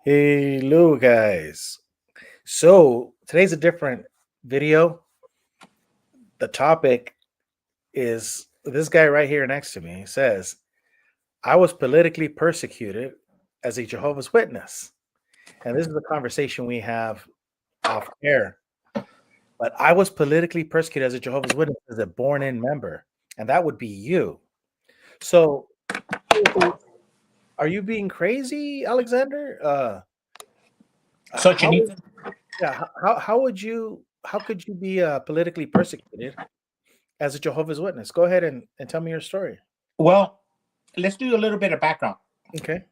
Hello, guys. So today's a different video. The topic is this guy right here next to me. He says, I was politically persecuted as a Jehovah's Witness. And this is the conversation we have off air. But I was politically persecuted as a Jehovah's Witness as a born in member. And that would be you. So are you being crazy, Alexander? Such How an would how could you be politically persecuted as a Jehovah's Witness? Go ahead and tell me your story. well, let's do a little bit of background. Okay.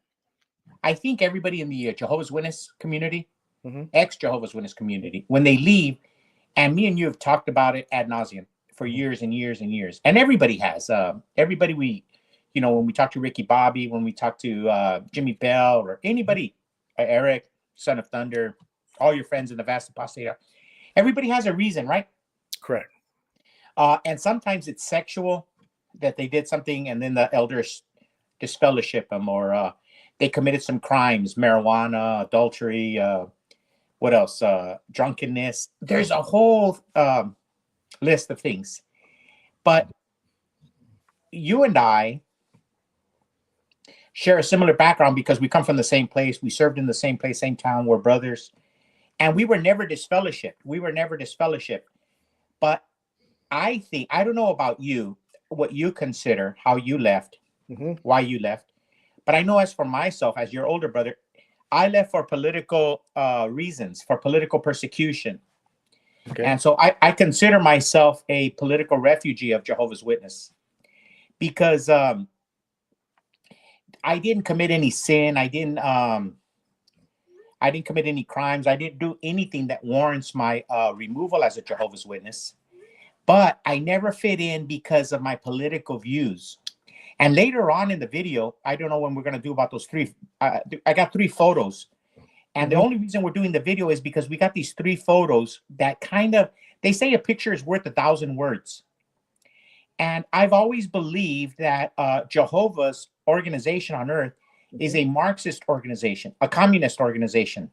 I think everybody in the Jehovah's Witness community, Hmm. ex-Jehovah's Witness community, when they leave, and me and you have talked about it ad nauseum for Hmm. years and years and years, and everybody has. Everybody when we talk to Ricky Bobby, when we talk to Jimmy Bell, or anybody, Eric, Son of Thunder, all your friends in the vast apostate, everybody has a reason, right? Correct. And sometimes it's sexual, that they did something and then the elders disfellowship them, or they committed some crimes, marijuana, adultery, what else? Drunkenness. There's a whole list of things. But you and I share a similar background because we come from the same place. We served in the same place, same town. We're brothers. And we were never disfellowshipped. But I don't know about you, what you consider, how you left, Hmm. why you left. But I know, as for myself, as your older brother, I left for political reasons, for political persecution. Okay. And so I consider myself a political refugee of Jehovah's Witness, because I didn't commit any sin. I didn't commit any crimes. I didn't do anything that warrants my removal as a Jehovah's Witness. But I never fit in because of my political views. And later on in the video, I don't know when we're going to do about those three. I got three photos. And the Hmm. only reason we're doing the video is because we got these three photos that kind of, they say a picture is worth 1,000 words. And I've always believed that Jehovah's organization on earth is a Marxist organization, a communist organization,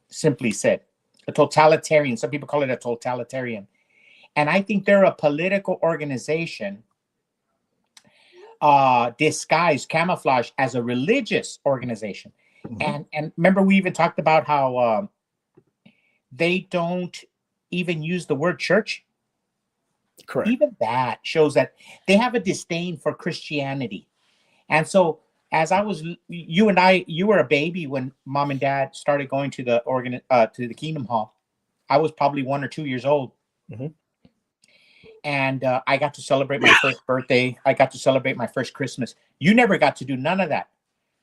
simply said, a totalitarian. Some people call it a totalitarian. And I think they're a political organization disguised, camouflaged as a religious organization. Hmm. And remember, we even talked about how they don't even use the word church. Correct. Even that shows that they have a disdain for Christianity. And so, as I was, you were a baby when mom and dad started going to the Kingdom Hall. I was probably 1 or 2 years old. Hmm. And I got to celebrate my first birthday. I got to celebrate my first Christmas. You never got to do none of that.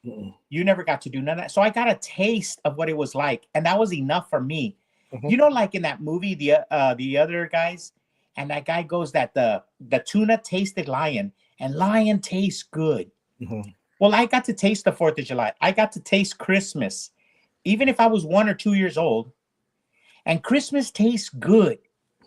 Hmm. You never got to do none of that. So I got a taste of what it was like, and that was enough for me. Hmm. You know, like in that movie, the other guys, and that guy goes that the tuna tasted lion, and lion tastes good. Hmm. Well, I got to taste the 4th of July. I got to taste Christmas, even if I was 1 or 2 years old, and Christmas tastes good.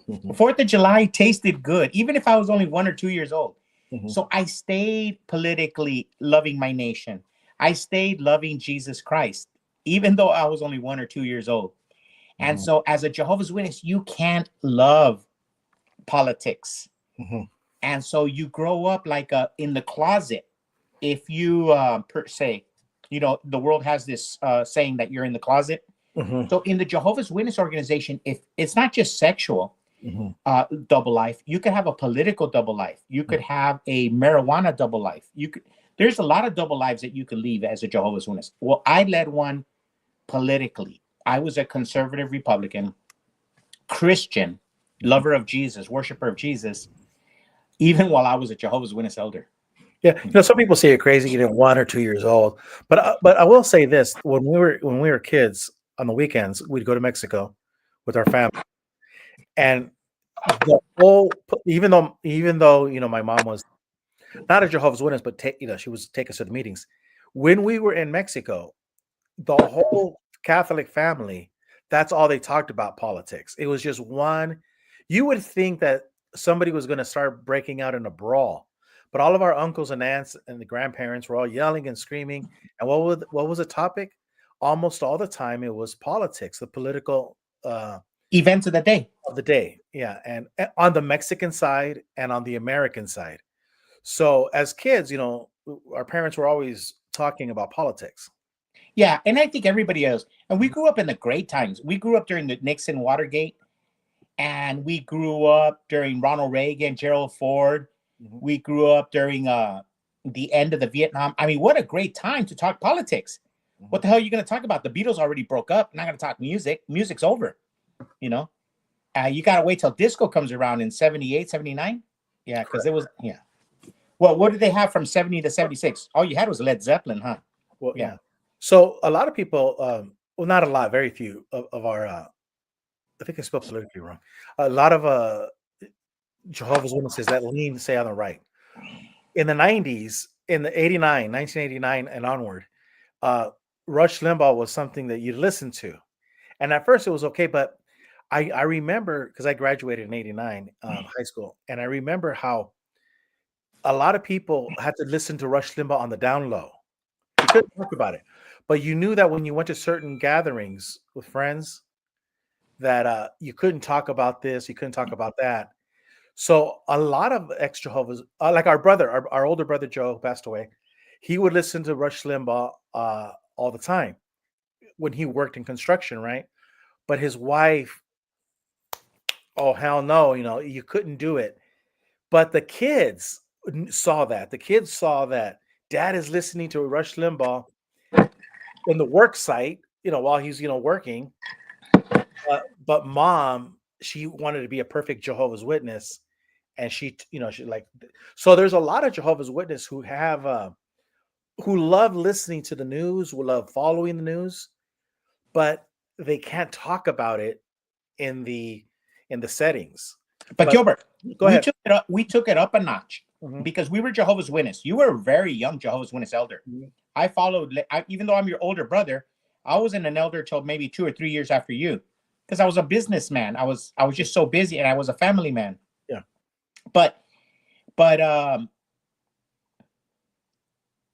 Hmm. 4th of July tasted good, even if I was only 1 or 2 years old. Hmm. So I stayed politically loving my nation. I stayed loving Jesus Christ, even though I was only 1 or 2 years old. And Hmm. so, as a Jehovah's Witness, you can't love politics. Hmm. And so you grow up like in the closet. If you, per se, the world has this saying that you're in the closet. Hmm. So in the Jehovah's Witness organization, if it's not just sexual, Hmm. double life. You could have a political double life. You could have a marijuana double life. There's a lot of double lives that you could leave as a Jehovah's Witness. Well, I led one politically. I was a conservative Republican, Christian, lover of Jesus, worshiper of Jesus, even while I was a Jehovah's Witness elder. Yeah, some people say you're crazy getting 1 or 2 years old, but I will say this: when we were kids on the weekends, we'd go to Mexico with our family, and the whole even though my mom was not a Jehovah's Witness, but she was take us to the meetings. When we were in Mexico, the whole Catholic family, that's all they talked about, politics. It was just one. You would think that somebody was going to start breaking out in a brawl, but all of our uncles and aunts and the grandparents were all yelling and screaming. And what was the topic? almost all the time it was politics, the political Events of the day. of the day. Yeah, and on the Mexican side and on the American side. So as kids, our parents were always talking about politics. Yeah, and I think everybody else. And we Mhm. grew up in the great times. We grew up during the Nixon Watergate, and we grew up during Ronald Reagan, Gerald Ford. Mhm. We grew up during the end of the Vietnam. I mean, what a great time to talk politics. What Mhm. the hell are you going to talk about? The Beatles already broke up. Not going to talk music. Music's over. You know, you got to wait till disco comes around in 78, 79. Yeah, because it was, yeah. Well, what did they have from 70 to 76? All you had was Led Zeppelin, huh? Well, Yeah. yeah. So a lot of people, well, not a lot, very few of our, I think I spelled politically wrong. A lot of Jehovah's Witnesses that lean, say, on the right. In the 90s, in the 1989 and onward, uh, Rush Limbaugh was something that you listened to. And at first it was okay, but I remember because I graduated in 89 high school, and I remember how a lot of people had to listen to Rush Limbaugh on the down low. You couldn't talk about it, but you knew that when you went to certain gatherings with friends, that you couldn't talk about this, you couldn't talk about that. So a lot of ex Jehovah's, like our brother, our older brother Joe, who passed away, he would listen to Rush Limbaugh all the time when he worked in construction, right? But his wife, oh hell no, you couldn't do it. But the kids saw that. The kids saw that dad is listening to Rush Limbaugh in the work site, while he's working. But mom, she wanted to be a perfect Jehovah's Witness, and she like. So there's a lot of Jehovah's Witness who have who love listening to the news, who love following the news, but they can't talk about it in the settings. But But Gilbert, go ahead. we took it up a notch Mhm. because we were Jehovah's Witness. You were a very young Jehovah's Witness elder. Mhm. I followed, even though I'm your older brother, I wasn't an elder till maybe 2 or 3 years after you, because I was a businessman. I was just so busy, and I was a family man. Yeah. But but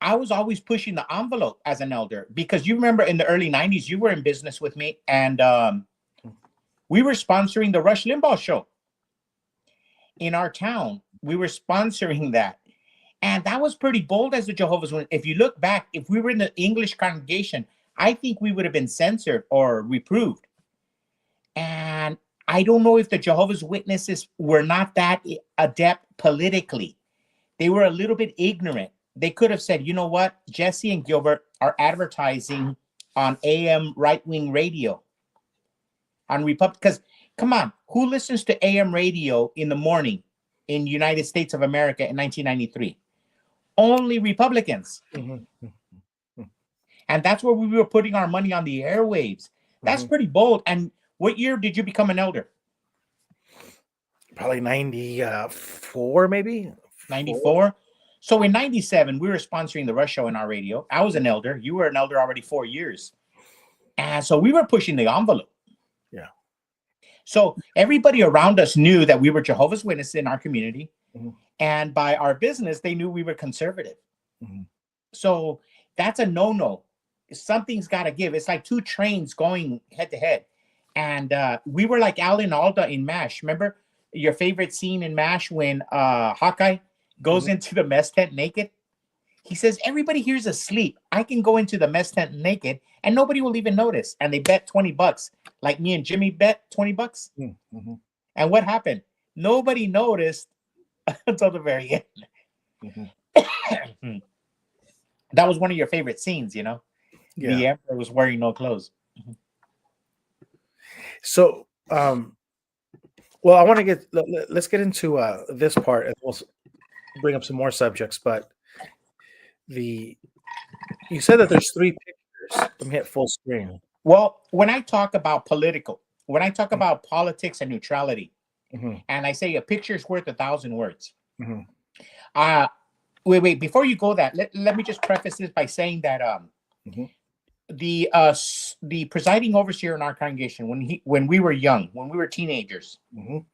I was always pushing the envelope as an elder, because you remember in the early '90s you were in business with me, and we were sponsoring the Rush Limbaugh show in our town. We were sponsoring that. And that was pretty bold as the Jehovah's Witness. If you look back, if we were in the English congregation, I think we would have been censored or reproved. And I don't know if the Jehovah's Witnesses were not that adept politically. They were a little bit ignorant. They could have said, you know what, Jesse and Gilbert are advertising on AM right-wing radio, on Republic. Because come on, who listens to AM radio in the morning in United States of America in 1993? Only Republicans. Mhm. And that's where we were putting our money, on the airwaves. That's Mhm. pretty bold. And what year did you become an elder? Probably 94, maybe 4. 94. So in 97, we were sponsoring the Rush Show in our radio. I was an elder. You were an elder already 4 years. And so we were pushing the envelope. Yeah. So everybody around us knew that we were Jehovah's Witnesses in our community. Mhm. And by our business, they knew we were conservative. Mhm. So that's a no-no. Something's got to give. It's like two trains going head to head. And we were like Alan Alda in MASH. Remember your favorite scene in MASH when Hawkeye goes Mhm. into the mess tent naked? He says, everybody here's asleep. I can go into the mess tent naked and nobody will even notice. And they bet $20, like me and Jimmy bet $20. Mhm. And what happened? Nobody noticed until the very end. Mhm. That was one of your favorite scenes, Yeah. The emperor was wearing no clothes. So, well, I want to let's get into this part, and we'll bring up some more subjects. But you said that there's 3 pictures. Let me hit full screen. Well, when I talk about when I talk about politics and neutrality, Mhm. and I say a picture's worth 1,000 words. Mhm. Wait, before you go that, let me just preface this by saying that Mhm. the presiding overseer in our congregation, when we were young, when we were teenagers, Mhm.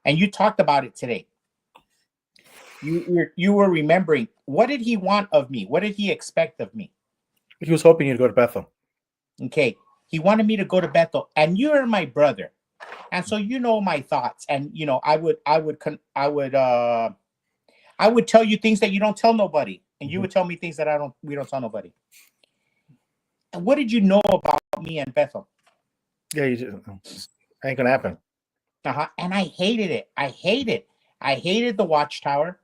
and you talked about it today, you were remembering, what did he want of me? What did he expect of me? He was hoping you'd go to Bethel. Okay. He wanted me to go to Bethel, and you're my brother. And so you know my thoughts. And you know, I would tell you things that you don't tell nobody. And you would tell me things that we don't tell nobody. And what did you know about me and Bethel? Yeah, you just ain't gonna happen. And I hated it. I hated the Watchtower.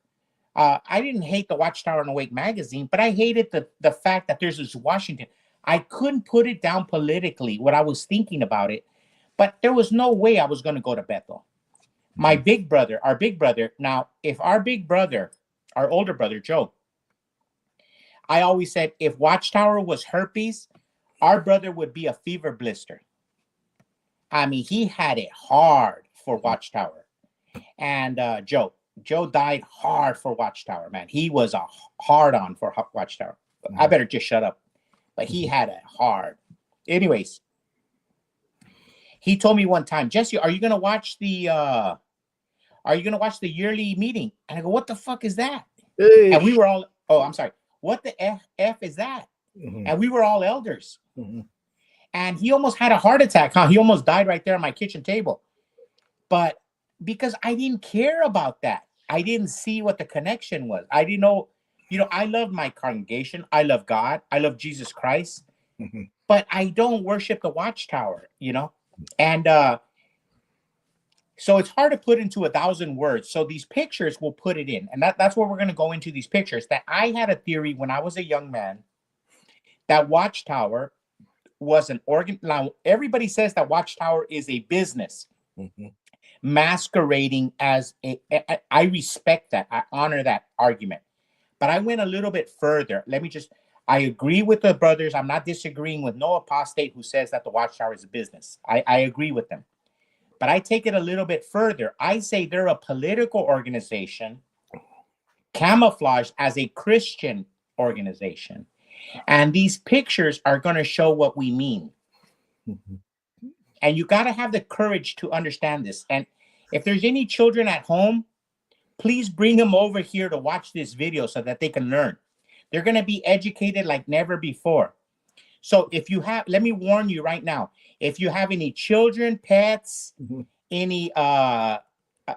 I didn't hate the Watchtower and Awake magazine, but I hated the fact that there's this Washington. I couldn't put it down politically, what I was thinking about it, but there was no way I was going to go to Bethel. My big brother, our big brother. Now, if our big brother, our older brother, Joe, I always said if Watchtower was herpes, our brother would be a fever blister. I mean, he had it hard for Watchtower. And Joe died hard for Watchtower, man. He was a hard on for Watchtower. I better just shut up. But he had it hard. Anyways, he told me one time, Jesse, are you gonna watch the yearly meeting? And I go, what the fuck is that? Hey. And we were all, oh, I'm sorry. What the F is that? And we were all elders. And he almost had a heart attack, huh? He almost died right there on my kitchen table. But because I didn't care about that. I didn't see what the connection was. I didn't know, I love my congregation. I love God. I love Jesus Christ. But I don't worship the Watchtower, And so it's hard to put into 1,000 words. So these pictures will put it in. And that's where we're going to go into these pictures. That I had a theory when I was a young man that Watchtower was an organ. Now, everybody says that Watchtower is a business masquerading as I respect that. I honor that argument. But I went a little bit further. I agree with the brothers. I'm not disagreeing with no apostate who says that the Watchtower is a business. I agree with them. But I take it a little bit further. I say they're a political organization camouflaged as a Christian organization. And these pictures are going to show what we mean. And you got to have the courage to understand this. And if there's any children at home, please bring them over here to watch this video so that they can learn. They're going to be educated like never before. So if you have, let me warn you right now, if you have any children, pets, any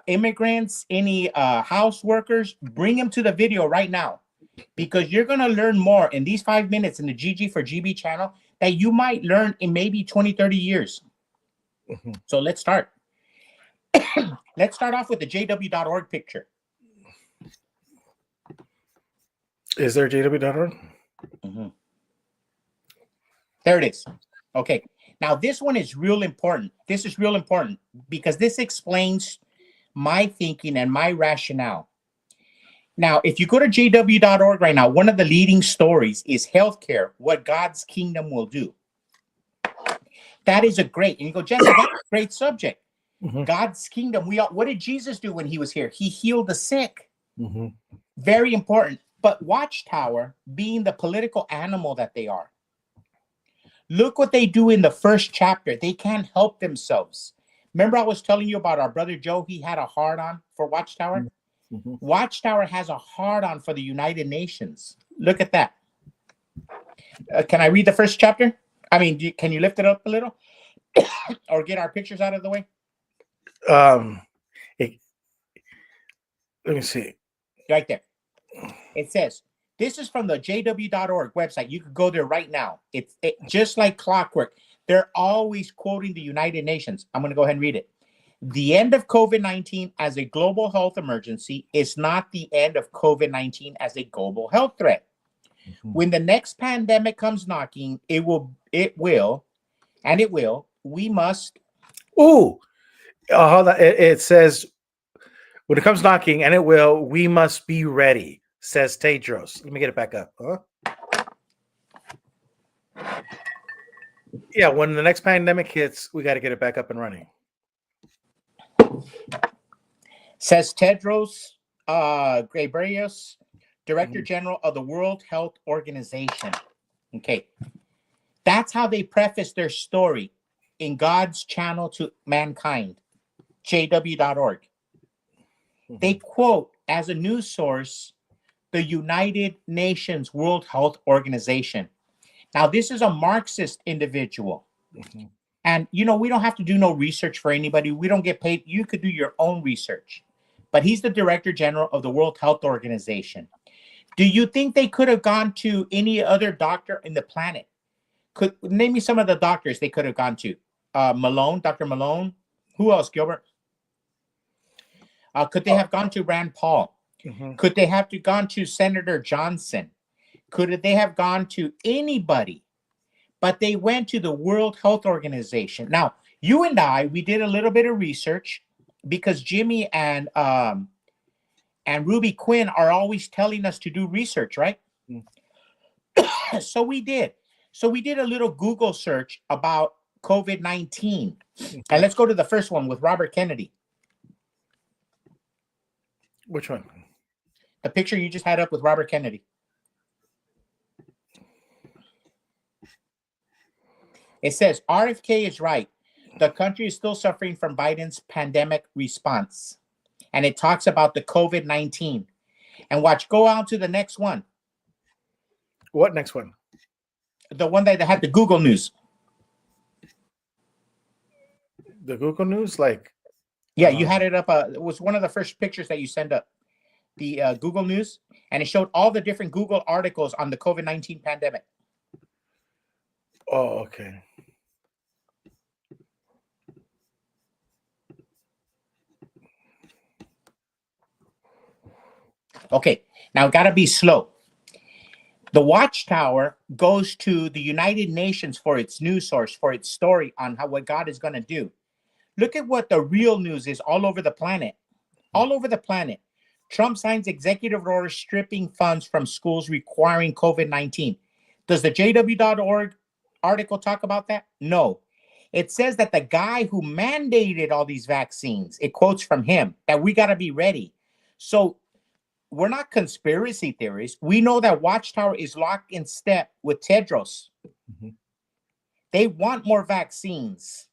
immigrants, any house workers, bring them to the video right now. Because you're going to learn more in these 5 minutes in the GG for GB channel that you might learn in maybe 20, 30 years. So let's start. Let's start off with the jw.org picture. Is there jw.org? There it is. Okay. Now, this one is real important. This is real important because this explains my thinking and my rationale. Now, if you go to jw.org right now, one of the leading stories is healthcare, what God's kingdom will do. That is a great, and you go, Jesse, that's a great subject. God's kingdom. What did Jesus do when he was here? He healed the sick. Very important. But Watchtower, being the political animal that they are, look what they do in the first chapter. They can't help themselves. Remember I was telling you about our brother Joe? He had a hard-on for Watchtower. Watchtower has a hard-on for the United Nations. Look at that. Can I read the first chapter? I mean, can you lift it up a little? Or get our pictures out of the way? Let me see. Right there. It says, this is from the jw.org website. You could go there right now. It's just like clockwork. They're always quoting the United Nations. I'm going to go ahead and read it. The end of COVID-19 as a global health emergency is not the end of COVID-19 as a global health threat. When the next pandemic comes knocking, we must. It says, when it comes knocking, and it will, we must be ready, says Tedros. Let me get it back up. Yeah, when the next pandemic hits, we got to get it back up and running. Says Tedros Ghebreyesus, Director General of the World Health Organization. Okay. That's how they preface their story in God's channel to mankind, jw.org. They quote as a news source the United Nations World Health Organization. Now, this is a Marxist individual. Mhm. And, we don't have to do no research for anybody. We don't get paid. You could do your own research. But he's the director general of the World Health Organization. Do you think they could have gone to any other doctor in the planet? Name me some of the doctors they could have gone to. Malone, Dr. Malone. Who else, Gilbert? Could they have gone to Rand Paul? Mhm. Could they have gone to Senator Johnson? Could they have gone to anybody? But they went to the World Health Organization. Now, you and I, we did a little bit of research because Jimmy and Ruby Quinn are always telling us to do research, right? Mm. So we did. So we did a little Google search about COVID-19. And let's go to the first one with Robert Kennedy. Which one? The picture you just had up with Robert Kennedy. It says, RFK is right. The country is still suffering from Biden's pandemic response. And it talks about the COVID-19. And watch, go on to the next one. What next one? The one that had the Google News. The Google News? Like, yeah, you had it up. It was one of the first pictures that you sent up. The Google News. And it showed all the different Google articles on the COVID-19 pandemic. Oh, okay. Okay, now got to be slow. The Watchtower goes to the United Nations for its news source, for its story on what God is going to do. Look at what the real news is all over the planet. All over the planet. Trump signs executive order stripping funds from schools requiring COVID-19. Does the JW.org article talk about that? No. It says that the guy who mandated all these vaccines, it quotes from him, that we got to be ready. So we're not conspiracy theories. We know that Watchtower is locked in step with Tedros. Mm-hmm. They want more vaccines.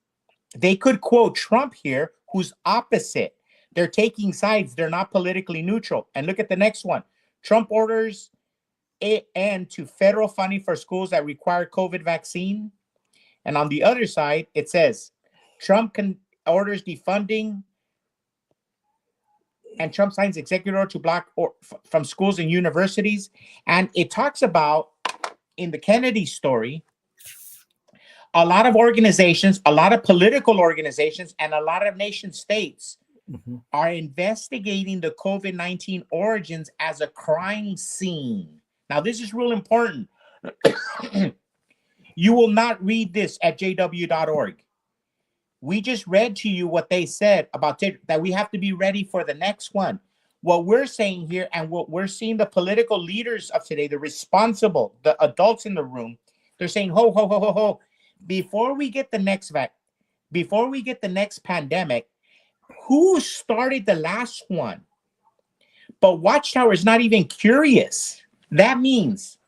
They could quote Trump here, who's opposite. They're taking sides. They're not politically neutral. And look at the next one. Trump orders an end to federal funding for schools that require COVID vaccine. And on the other side, it says Trump orders defunding, and Trump signs executive order to block from schools and universities. And it talks about, in the Kennedy story, a lot of organizations, a lot of political organizations, and a lot of nation states are investigating the COVID-19 origins as a crime scene. Now, this is real important. You will not read this at jw.org. We just read to you what they said about that we have to be ready for the next one. What we're saying here, and what we're seeing the political leaders of today, the responsible, the adults in the room, they're saying, ho, ho, ho, ho, ho. Before we get the next before we get the next pandemic, who started the last one? But Watchtower is not even curious. That means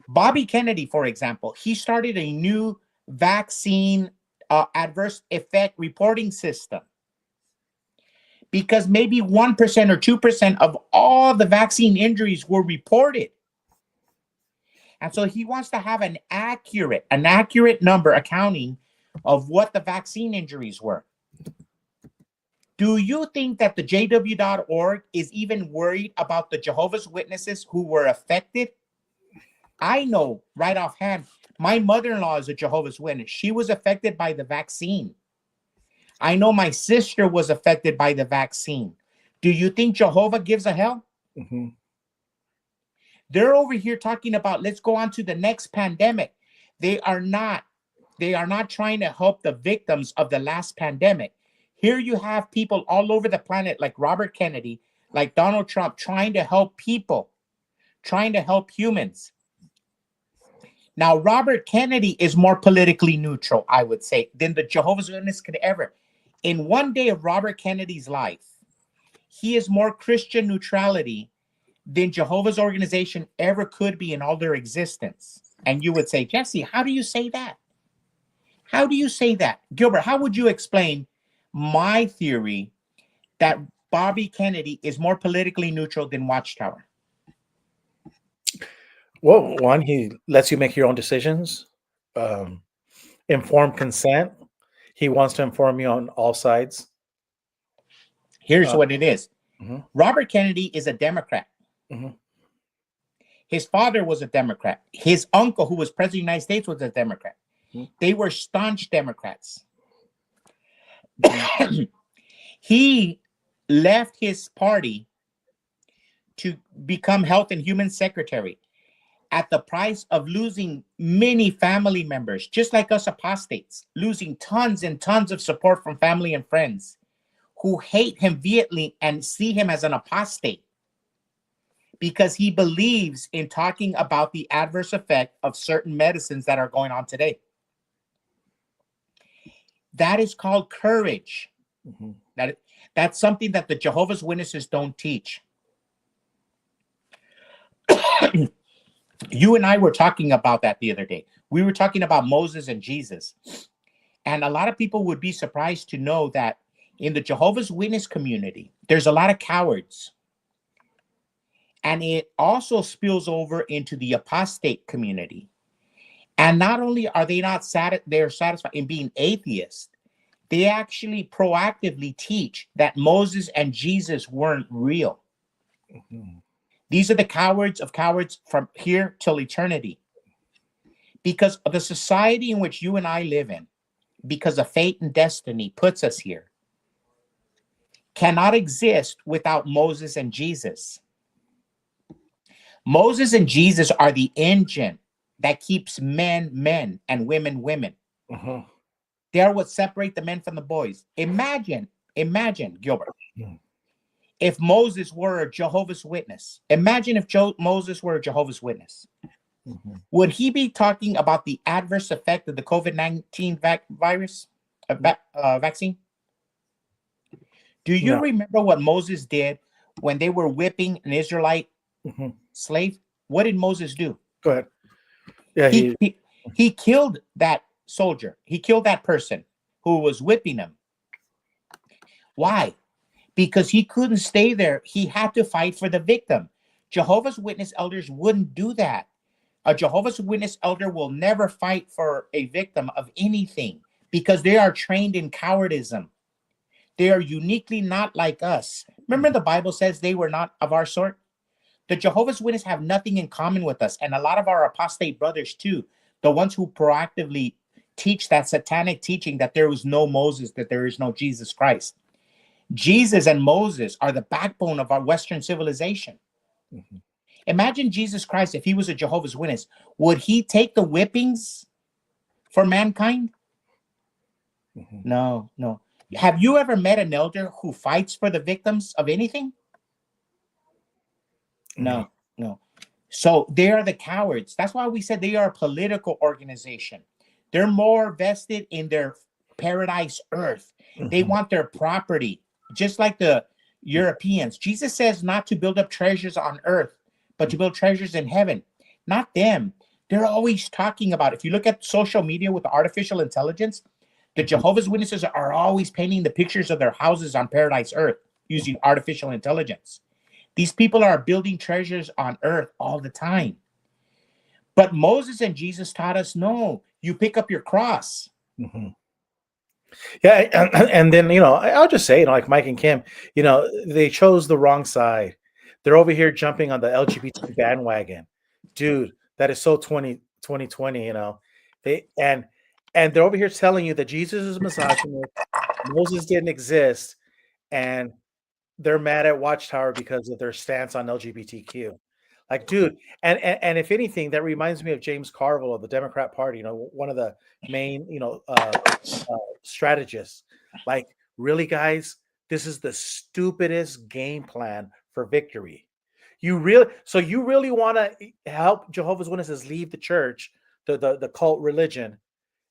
Bobby Kennedy, for example, he started a new vaccine adverse effect reporting system because maybe 1% or 2% of all the vaccine injuries were reported. And so he wants to have an accurate number accounting of what the vaccine injuries were. Do you think that the JW.org is even worried about the Jehovah's Witnesses who were affected? I know right offhand, my mother-in-law is a Jehovah's Witness. She was affected by the vaccine. I know my sister was affected by the vaccine. Do you think Jehovah gives a hell? Mm-hmm. They're over here talking about, let's go on to the next pandemic. They are not trying to help the victims of the last pandemic. Here you have people all over the planet like Robert Kennedy, like Donald Trump, trying to help people, trying to help humans. Now, Robert Kennedy is more politically neutral, I would say, than the Jehovah's Witness could ever. In one day of Robert Kennedy's life, he is more Christian neutrality than Jehovah's organization ever could be in all their existence. And you would say, Jesse, how do you say that? How do you say that? Gilbert, how would you explain my theory that Bobby Kennedy is more politically neutral than Watchtower? Well, one, he lets you make your own decisions. Um, Informed consent. He wants to inform you on all sides. Here's Uh, what it is. mhm, Robert Kennedy is a Democrat. mhm, His father was a Democrat. His uncle, who was president of the United States, was a Democrat. mhm, They were staunch Democrats. mhm. He left his party to become Health and Human Secretary at the price of losing many family members, just like us apostates, losing tons and tons of support from family and friends who hate him vehemently and see him as an apostate because he believes in talking about the adverse effect of certain medicines that are going on today. That is called courage. Mhm. That's something that the Jehovah's Witnesses don't teach. You and I were talking about that the other day. We were talking about Moses and Jesus. And a lot of people would be surprised to know that in the Jehovah's Witness community, there's a lot of cowards. And it also spills over into the apostate community. And not only are they not they're satisfied in being atheists, they actually proactively teach that Moses and Jesus weren't real. Mhm. These are the cowards of cowards from here till eternity. Because of the society in which you and I live in, because of fate and destiny puts us here, cannot exist without Moses and Jesus. Moses and Jesus are the engine that keeps men men and women women. Mhm. They are what separate the men from the boys. Imagine, Gilbert, Mhm. if Moses were a Jehovah's Witness. Imagine if Moses were a Jehovah's Witness. Mhm. Would he be talking about the adverse effect of the COVID-19 virus vaccine? Do you No. remember what Moses did when they were whipping an Israelite Mhm. slave? What did Moses do? Go ahead. Yeah, He, he he killed that soldier. He killed that person who was whipping him. Why? Because he couldn't stay there. He had to fight for the victim. Jehovah's Witness elders wouldn't do that. A Jehovah's Witness elder will never fight for a victim of anything because they are trained in cowardism. They are uniquely not like us. Remember, the Bible says they were not of our sort? The Jehovah's Witnesses have nothing in common with us, and a lot of our apostate brothers, too, the ones who proactively teach that satanic teaching that there was no Moses, that there is no Jesus Christ. Jesus and Moses are the backbone of our Western civilization. Mhm. Imagine Jesus Christ, if he was a Jehovah's Witness, would he take the whippings for mankind? Mhm. No, no. Have you ever met an elder who fights for the victims of anything? No. No, no. So they are the cowards. That's why we said they are a political organization. They're more vested in their paradise earth. They Mhm. want their property, just like the Europeans. Jesus says not to build up treasures on earth, but to build treasures in heaven. Not them. They're always talking about, if you look at social media with artificial intelligence, the Mhm. Jehovah's Witnesses are always painting the pictures of their houses on paradise earth using artificial intelligence. These people are building treasures on earth all the time. But Moses and Jesus taught us no, you pick up your cross. Mhm. Yeah, and then I'll just say, like Mike and Kim, they chose the wrong side. They're over here jumping on the LGBT bandwagon, dude. That is so 2020. They and they're over here telling you that Jesus is misogynist, Moses didn't exist, and they're mad at Watchtower because of their stance on LGBTQ. Like, dude, and if anything, that reminds me of James Carville of the Democrat Party. One of the main, strategists. Like, really, guys, this is the stupidest game plan for victory. You really want to help Jehovah's Witnesses leave the church, the cult religion,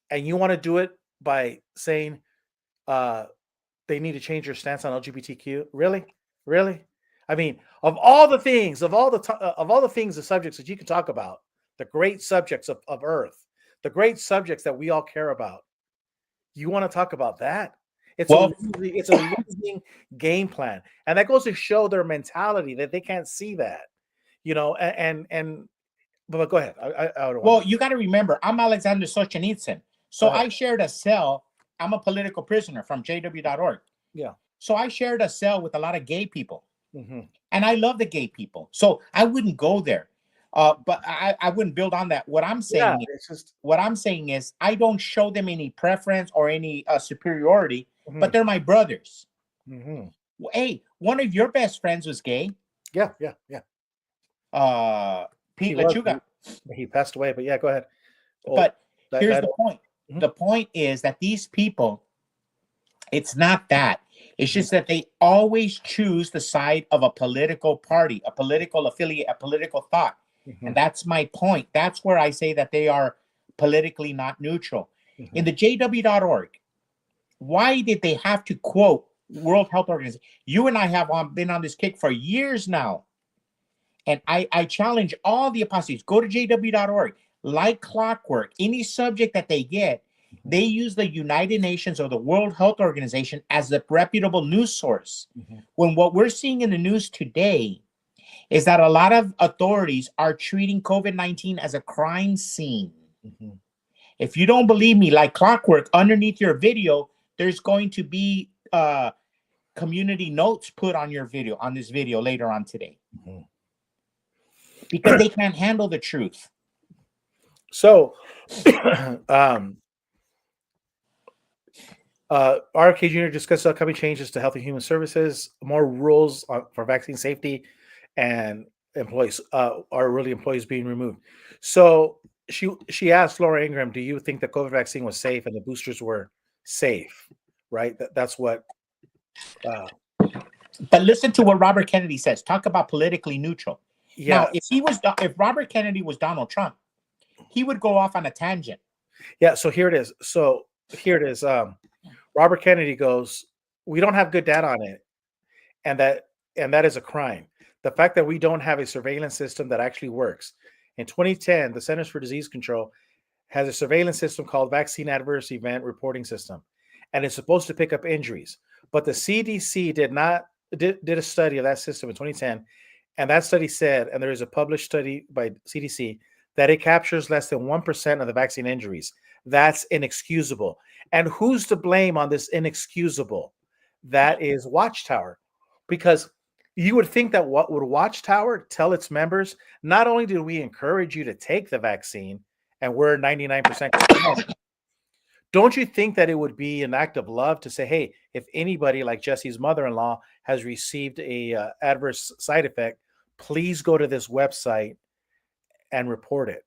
and you want to do it by saying uh, they need to change your stance on LGBTQ? Really, really? I mean, of all the things, the subjects that you can talk about, the great subjects of Earth, the great subjects that we all care about. You want to talk about that? Well, It's a losing game plan, and that goes to show their mentality that they can't see that, and But go ahead. I don't Well, want to. you got to remember, I'm Alexander Solzhenitsyn. Go So ahead. I shared a cell. I'm a political prisoner from JW.org. Yeah. So I shared a cell with a lot of gay people. Mm-hmm. And I love the gay people. So I wouldn't go there. But I wouldn't build on that. Yeah. It's just. What I'm saying is I don't show them any preference or any superiority, but Mm-hmm. they're my brothers. Mm-hmm. Hey, one of your best friends was gay. Yeah. Yeah. Yeah. He Pete was. Lechuga. He passed away. But yeah, go ahead. Oh, But here's that the point. Mhm. The point is that these people, it's not that. It's Mhm. just that they always choose the side of a political party, a political affiliate, a political thought. Mhm. And that's my point. That's where I say that they are politically not neutral. Mhm. In the JW.org, why did they have to quote World Health Organization? You and I have been on this kick for years now. And I challenge all the apostates, go to JW.org. Like clockwork, any subject that they get, they use the United Nations or the World Health Organization as a reputable news source. Mhm. When what we're seeing in the news today is that a lot of authorities are treating COVID-19 as a crime scene. Mhm. If you don't believe me, like clockwork, underneath your video, there's going to be community notes put on your video, on this video later on today. Mhm. Because they can't handle the truth. So, RK Jr. discussed upcoming changes to Health and Human Services, more rules for vaccine safety, and employees employees being removed. So she asked Laura Ingraham, "Do you think the COVID vaccine was safe and the boosters were safe?" Right. That's what. But listen to what Robert Kennedy says. Talk about politically neutral. Yeah. Now, if Robert Kennedy was Donald Trump, he would go off on a tangent. Yeah. So here it is. Robert Kennedy goes, "We don't have good data on it, and that is a crime. The fact that we don't have a surveillance system that actually works. In 2010, the Centers for Disease Control has a surveillance system called Vaccine Adverse Event Reporting System, and it's supposed to pick up injuries. But the CDC did a study of that system in 2010, and that study said, and there is a published study by CDC, that it captures less than 1% of the vaccine injuries. That's inexcusable. And who's to blame on this inexcusable? That is Watchtower. Because you would think that what would Watchtower tell its members, not only do we encourage you to take the vaccine, and we're 99%, don't you think that it would be an act of love to say, hey, if anybody like Jesse's mother-in-law has received a adverse side effect, please go to this website and report it?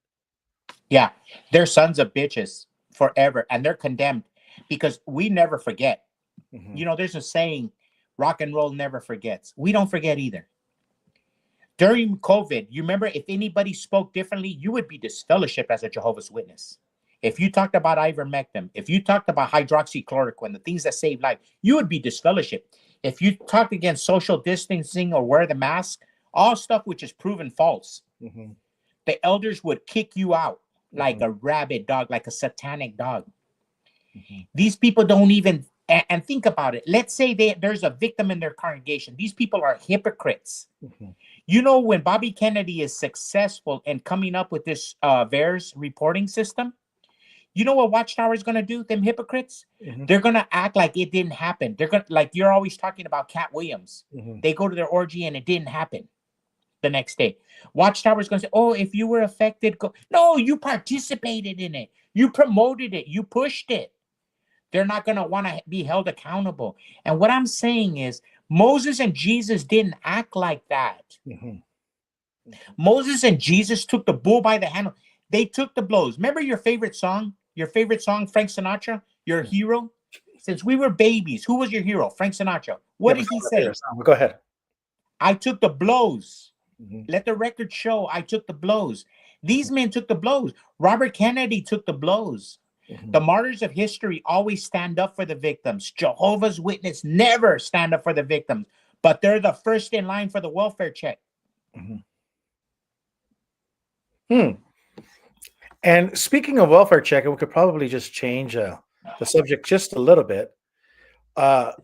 Yeah, they're sons of bitches forever, and they're condemned because we never forget. Mhm. You know, there's a saying, rock and roll never forgets. We don't forget either. During COVID, you remember if anybody spoke differently, you would be disfellowshipped as a Jehovah's Witness. If you talked about ivermectin, if you talked about hydroxychloroquine, the things that save life, you would be disfellowshipped. If you talked against social distancing or wear the mask, all stuff which is proven false, Mhm. the elders would kick you out like Mhm. a rabid dog, like a satanic dog. Mhm. These people don't even, and think about it. Let's say there's a victim in their congregation. These people are hypocrites. Mhm. You know, when Bobby Kennedy is successful in coming up with this VAERS reporting system, you know what Watchtower is going to do, them hypocrites? Mhm. They're going to act like it didn't happen. They're going to, like you're always talking about Cat Williams. Mhm. They go to their orgy and it didn't happen the next day. Watchtower is going to say, oh, if you were affected, go. No, you participated in it. You promoted it. You pushed it. They're not going to want to be held accountable. And what I'm saying is Moses and Jesus didn't act like that. Mhm. Moses and Jesus took the bull by the handle. They took the blows. Remember your favorite song? Your favorite song, Frank Sinatra? Your hero? Since we were babies, who was your hero? Frank Sinatra. What did he say? Go ahead. I took the blows. Mhm. Let the record show I took the blows. These men took the blows. Robert Kennedy took the blows. Mhm. The martyrs of history always stand up for the victims. Jehovah's Witness never stand up for the victims, but they're the first in line for the welfare check. Mhm. And speaking of welfare check, we could probably just change the subject just a little bit.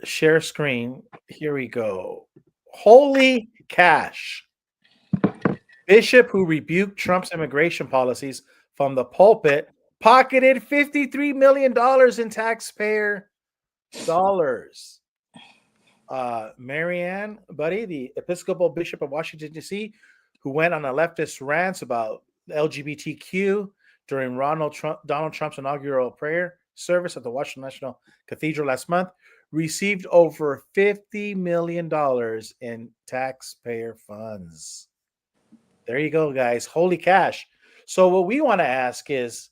Share screen. Here we go. Holy cash. Bishop who rebuked Trump's immigration policies from the pulpit pocketed $53 million in taxpayer dollars. Marianne Buddy, the Episcopal Bishop of Washington, D.C., who went on a leftist rant about LGBTQ during Donald Trump's inaugural prayer service at the Washington National Cathedral last month, received over $50 million in taxpayer funds. There you go, guys. Holy cash. So what we want to ask is,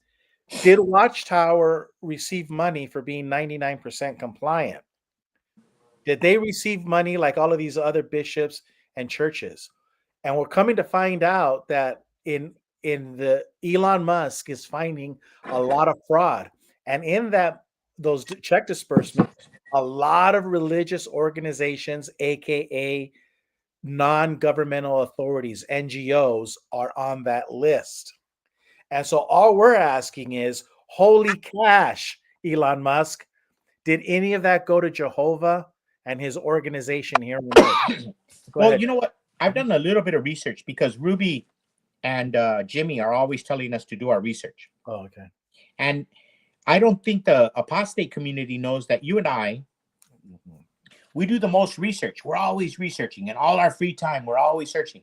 did Watchtower receive money for being 99% compliant? Did they receive money like all of these other bishops and churches? And we're coming to find out that in the Elon Musk is finding a lot of fraud. And in those check disbursements, a lot of religious organizations, aka non-governmental authorities, NGOs, are on that list. And so all we're asking is, holy cash, Elon Musk, did any of that go to Jehovah and his organization here? Well, you know what? I've done a little bit of research because Ruby and Jimmy are always telling us to do our research. Oh, okay. And I don't think the apostate community knows that you and I, we do the most research. We're always researching, and all our free time, we're always searching.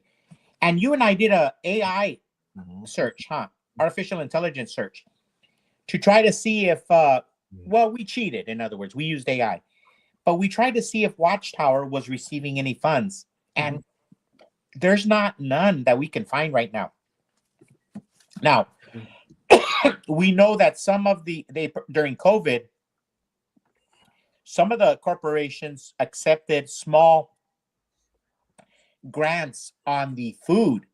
And you and I did a AI search, artificial intelligence search, to try to see if, well, we cheated. In other words, we used AI, but we tried to see if Watchtower was receiving any funds, and there's none that we can find right now. Now, we know that during COVID, some of the corporations accepted small grants on the food,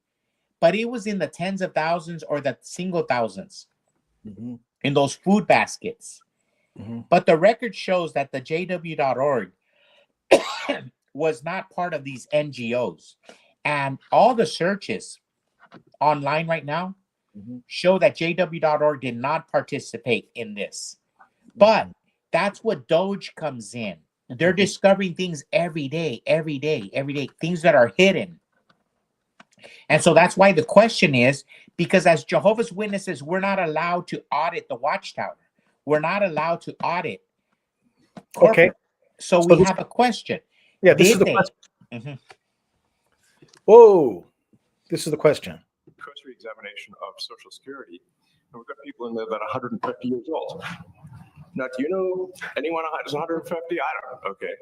but it was in the tens of thousands or the single thousands in those food baskets. But the record shows that the JW.org was not part of these NGOs. And all the searches online right now show that JW.org did not participate in this. But that's what Doge comes in. They're discovering things every day, things that are hidden. And so that's why the question is, because as Jehovah's Witnesses, we're not allowed to audit the Watchtower. We're not allowed to audit corporate. Okay. So we have a question. Yeah, this is the question. Whoa, this is the question. Cursory examination of Social Security, and we've got people in there that are 150 years old. Now, do you know anyone who's 150? I don't know. Okay.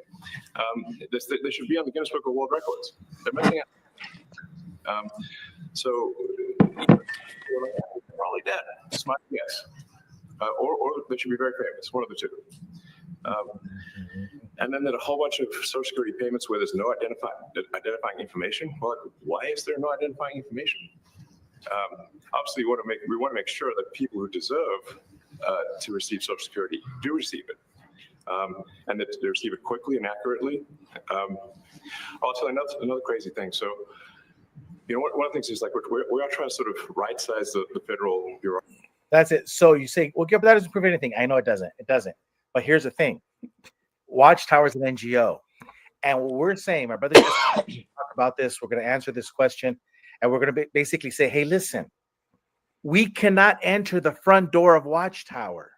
They should be on the Guinness Book of World Records. They're missing out. So, they're probably dead. That's my guess. Or they should be very famous, one of the two. And then there's a whole bunch of Social Security payments where there's no identifying information. Well, why is there no identifying information? Obviously, we want to make sure that people who deserve to receive Social Security do receive it, and that they receive it quickly and accurately. I'll tell you another crazy thing. So, one of the things is like we are trying to sort of right-size the federal bureaucracy. That's it. So you say, well, that doesn't prove anything. I know it doesn't. It doesn't. But here's the thing. Watchtower is an NGO. And what we're saying, my brother just talked about this. We're going to answer this question. And we're going to basically say, hey, listen, we cannot enter the front door of Watchtower.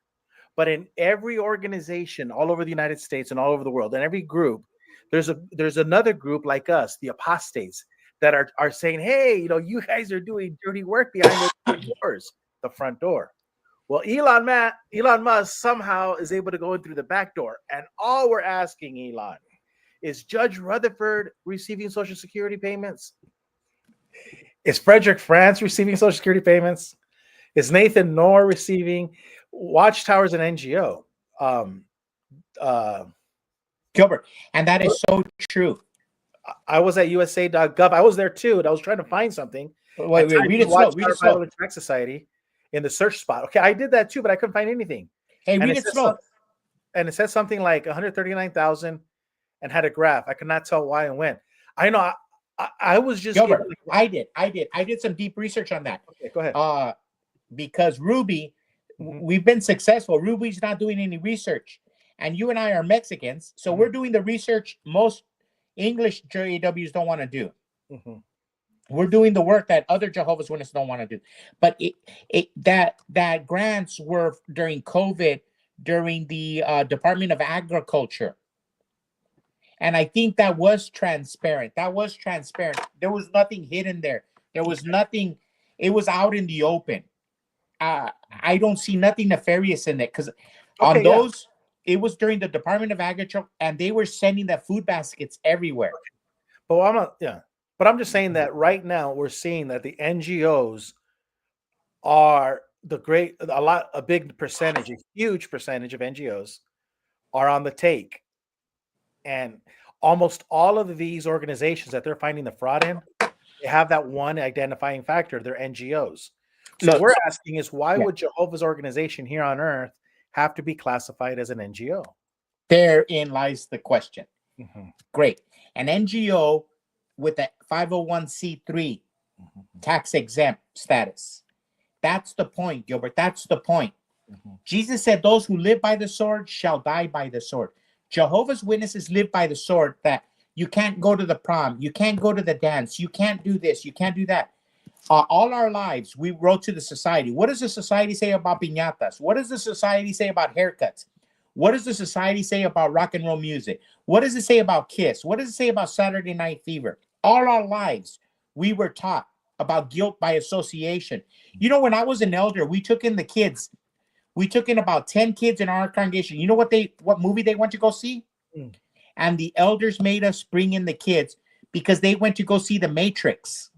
But in every organization all over the United States and all over the world, in every group, there's another group like us, the apostates, that are saying, hey, you guys are doing dirty work behind the doors. The front door. Well, Elon Musk somehow is able to go in through the back door. And all we're asking, Elon, is Judge Rutherford receiving Social Security payments? Is Frederick France receiving Social Security payments? Is Nathan Knorr receiving? Watchtower's an NGO. Gilbert, and that is so true. I was at USA.gov. I was there too, and I was trying to find something. Wait, read it slow. Read it slow. Track Society. In the search spot. Okay, I did that too, but I couldn't find anything. Hey, read it slow. And it said something like 139,000 and had a graph. I could not tell why and when. I know I was just Gilbert, I did some deep research on that. Okay, go ahead. Because Ruby, we've been successful. Ruby's not doing any research. And you and I are Mexicans, so we're doing the research most English JAWs don't want to do. We're doing the work that other Jehovah's Witnesses don't want to do. But that grants were during COVID, during the Department of Agriculture. And I think that was transparent. That was transparent. There was nothing hidden there. There was nothing. It was out in the open. I don't see nothing nefarious in it because on those, it was during the Department of Agriculture, and they were sending the food baskets everywhere. But I'm not, But I'm just saying that right now we're seeing that the NGOs are a big percentage, a huge percentage of NGOs are on the take. And almost all of these organizations that they're finding the fraud in, they have that one identifying factor, they're NGOs. So we're asking is why would Jehovah's organization here on earth have to be classified as an NGO? Therein lies the question. Mm-hmm. Great. An NGO with a 501c3 tax exempt status. That's the point, Gilbert. That's the point. Mm-hmm. Jesus said, those who live by the sword shall die by the sword. Jehovah's Witnesses live by the sword that you can't go to the prom, you can't go to the dance, you can't do this, you can't do that. All our lives, we wrote to the society. What does the society say about piñatas? What does the society say about haircuts? What does the society say about rock and roll music? What does it say about Kiss? What does it say about Saturday Night Fever? All our lives, we were taught about guilt by association. You know, when I was an elder, we took in the kids. We took in about 10 kids in our congregation. You know what movie they went to go see? Mm. And the elders made us bring in the kids because they went to go see The Matrix.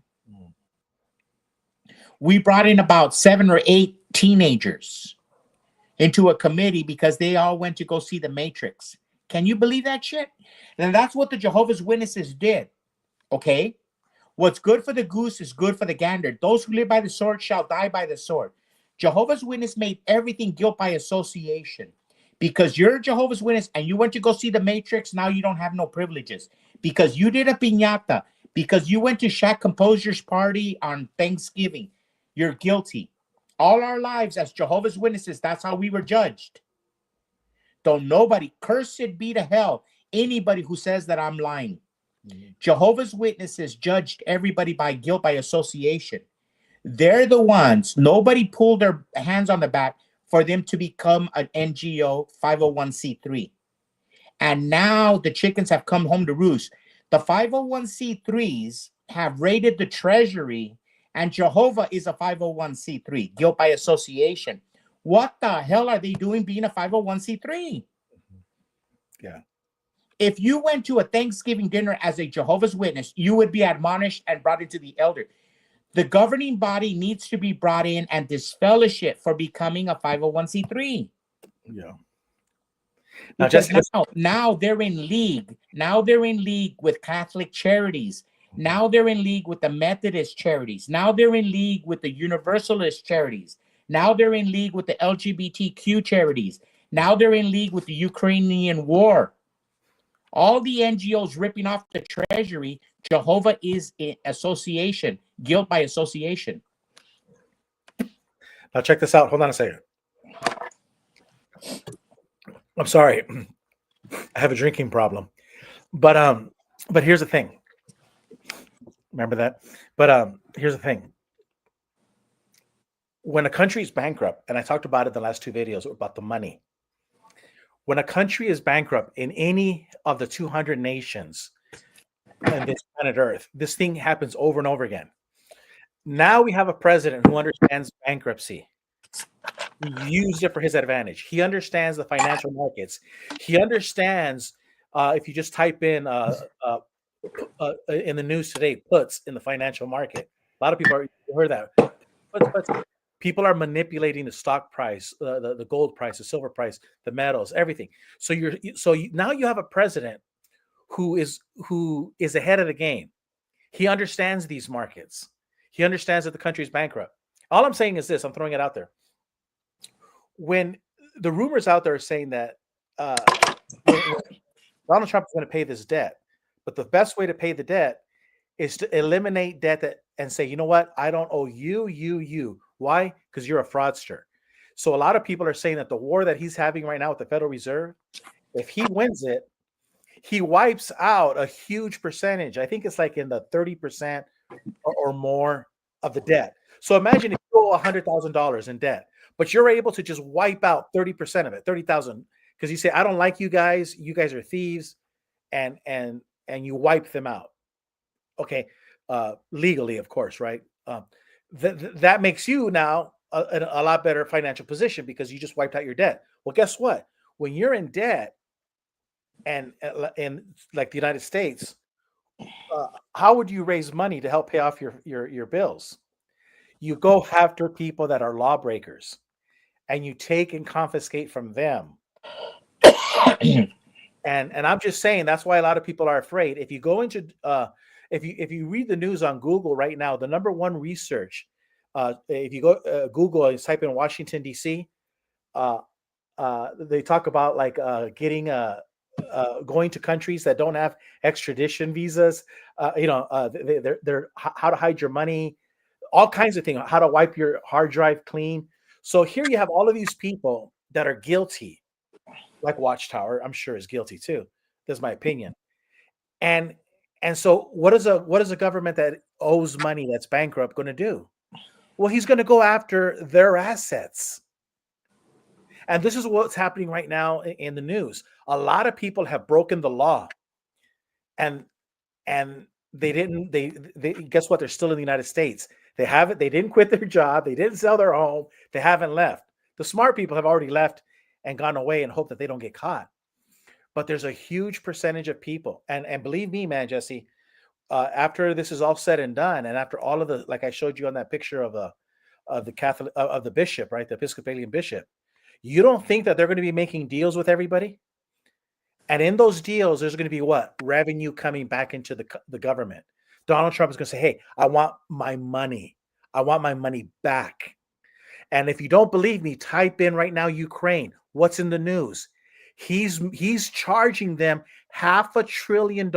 We brought in about 7 or 8 teenagers into a committee because they all went to go see The Matrix. Can you believe that shit? And that's what the Jehovah's Witnesses did. Okay? What's good for the goose is good for the gander. Those who live by the sword shall die by the sword. Jehovah's Witness made everything guilt by association. Because you're a Jehovah's Witness and you went to go see The Matrix, now you don't have no privileges. Because you did a piñata, because you went to Shaq Composer's party on Thanksgiving, you're guilty. All our lives as Jehovah's Witnesses, that's how we were judged. Don't nobody, cursed be to hell, anybody who says that I'm lying. Mm-hmm. Jehovah's Witnesses judged everybody by guilt by association. They're the ones, nobody pulled their hands on the back for them to become an NGO 501c3. And now the chickens have come home to roost. The 501c3s have raided the treasury, and Jehovah is a 501c3, guilt by association. What the hell are they doing being a 501c3? Yeah. If you went to a Thanksgiving dinner as a Jehovah's Witness, you would be admonished and brought into the elder. The governing body needs to be brought in and disfellowship for becoming a 501c3. Yeah. Now they're in league. Now they're in league with Catholic charities. Now they're in league with the Methodist charities. Now they're in league with the Universalist charities. Now they're in league with the LGBTQ charities. Now they're in league with the Ukrainian war. All the NGOs ripping off the treasury. Jehovah is in association, guilt by association. Now check this out. Hold on a second. I'm sorry. I have a drinking problem. But here's the thing. Remember that? But here's the thing. When a country is bankrupt, and I talked about it in the last 2 videos about the money. When a country is bankrupt in any of the 200 nations on this planet Earth, this thing happens over and over again. Now we have a president who understands bankruptcy. He used it for his advantage. He understands the financial markets. He understands if you just type in the news today, puts in the financial market. A lot of people heard that. Puts. People are manipulating the stock price, the gold price, the silver price, the metals, everything. So now you have a president who is ahead of the game. He understands these markets. He understands that the country is bankrupt. All I'm saying is this, I'm throwing it out there. When the rumors out there are saying that Donald Trump is going to pay this debt, but the best way to pay the debt is to eliminate debt and say, you know what? I don't owe you. Why? Because you're a fraudster. So a lot of people are saying that the war that he's having right now with the Federal Reserve, if he wins it, he wipes out a huge percentage. I think it's like in the 30% or more of the debt. So imagine if you owe $100,000 in debt, but you're able to just wipe out 30% of it, 30,000, because you say, I don't like you guys are thieves, and you wipe them out. Okay, legally, of course, right? That makes you now a lot better financial position because you just wiped out your debt. Well, guess what? When you're in debt, and in like the United States, how would you raise money to help pay off your bills? You go after people that are lawbreakers, and you take and confiscate from them. And I'm just saying that's why a lot of people are afraid. If you go into if you read the news on Google right now, the number one research, if you go Google and type in Washington D.C., they talk about like getting going to countries that don't have extradition visas. They're how to hide your money, all kinds of things, how to wipe your hard drive clean. So here you have all of these people that are guilty, like Watchtower, I'm sure is guilty too. That's my opinion. And so what is a government that owes money, that's bankrupt, going to do? Well, he's going to go after their assets. And this is what's happening right now in the news. A lot of people have broken the law, and they guess what? They're still in the United States. They didn't quit their job. They didn't sell their home. They haven't left. The smart people have already left and gone away and hope that they don't get caught. But there's a huge percentage of people, and believe me, man, Jesse, after this is all said and done, and after all of the, like I showed you on that picture of the Catholic of the bishop, right, the Episcopalian bishop, you don't think that they're going to be making deals with everybody? And in those deals, there's going to be what? Revenue coming back into the government. Donald Trump is going to say, hey, I want my money. I want my money back. And if you don't believe me, type in right now, Ukraine. What's in the news? He's charging them $500 billion.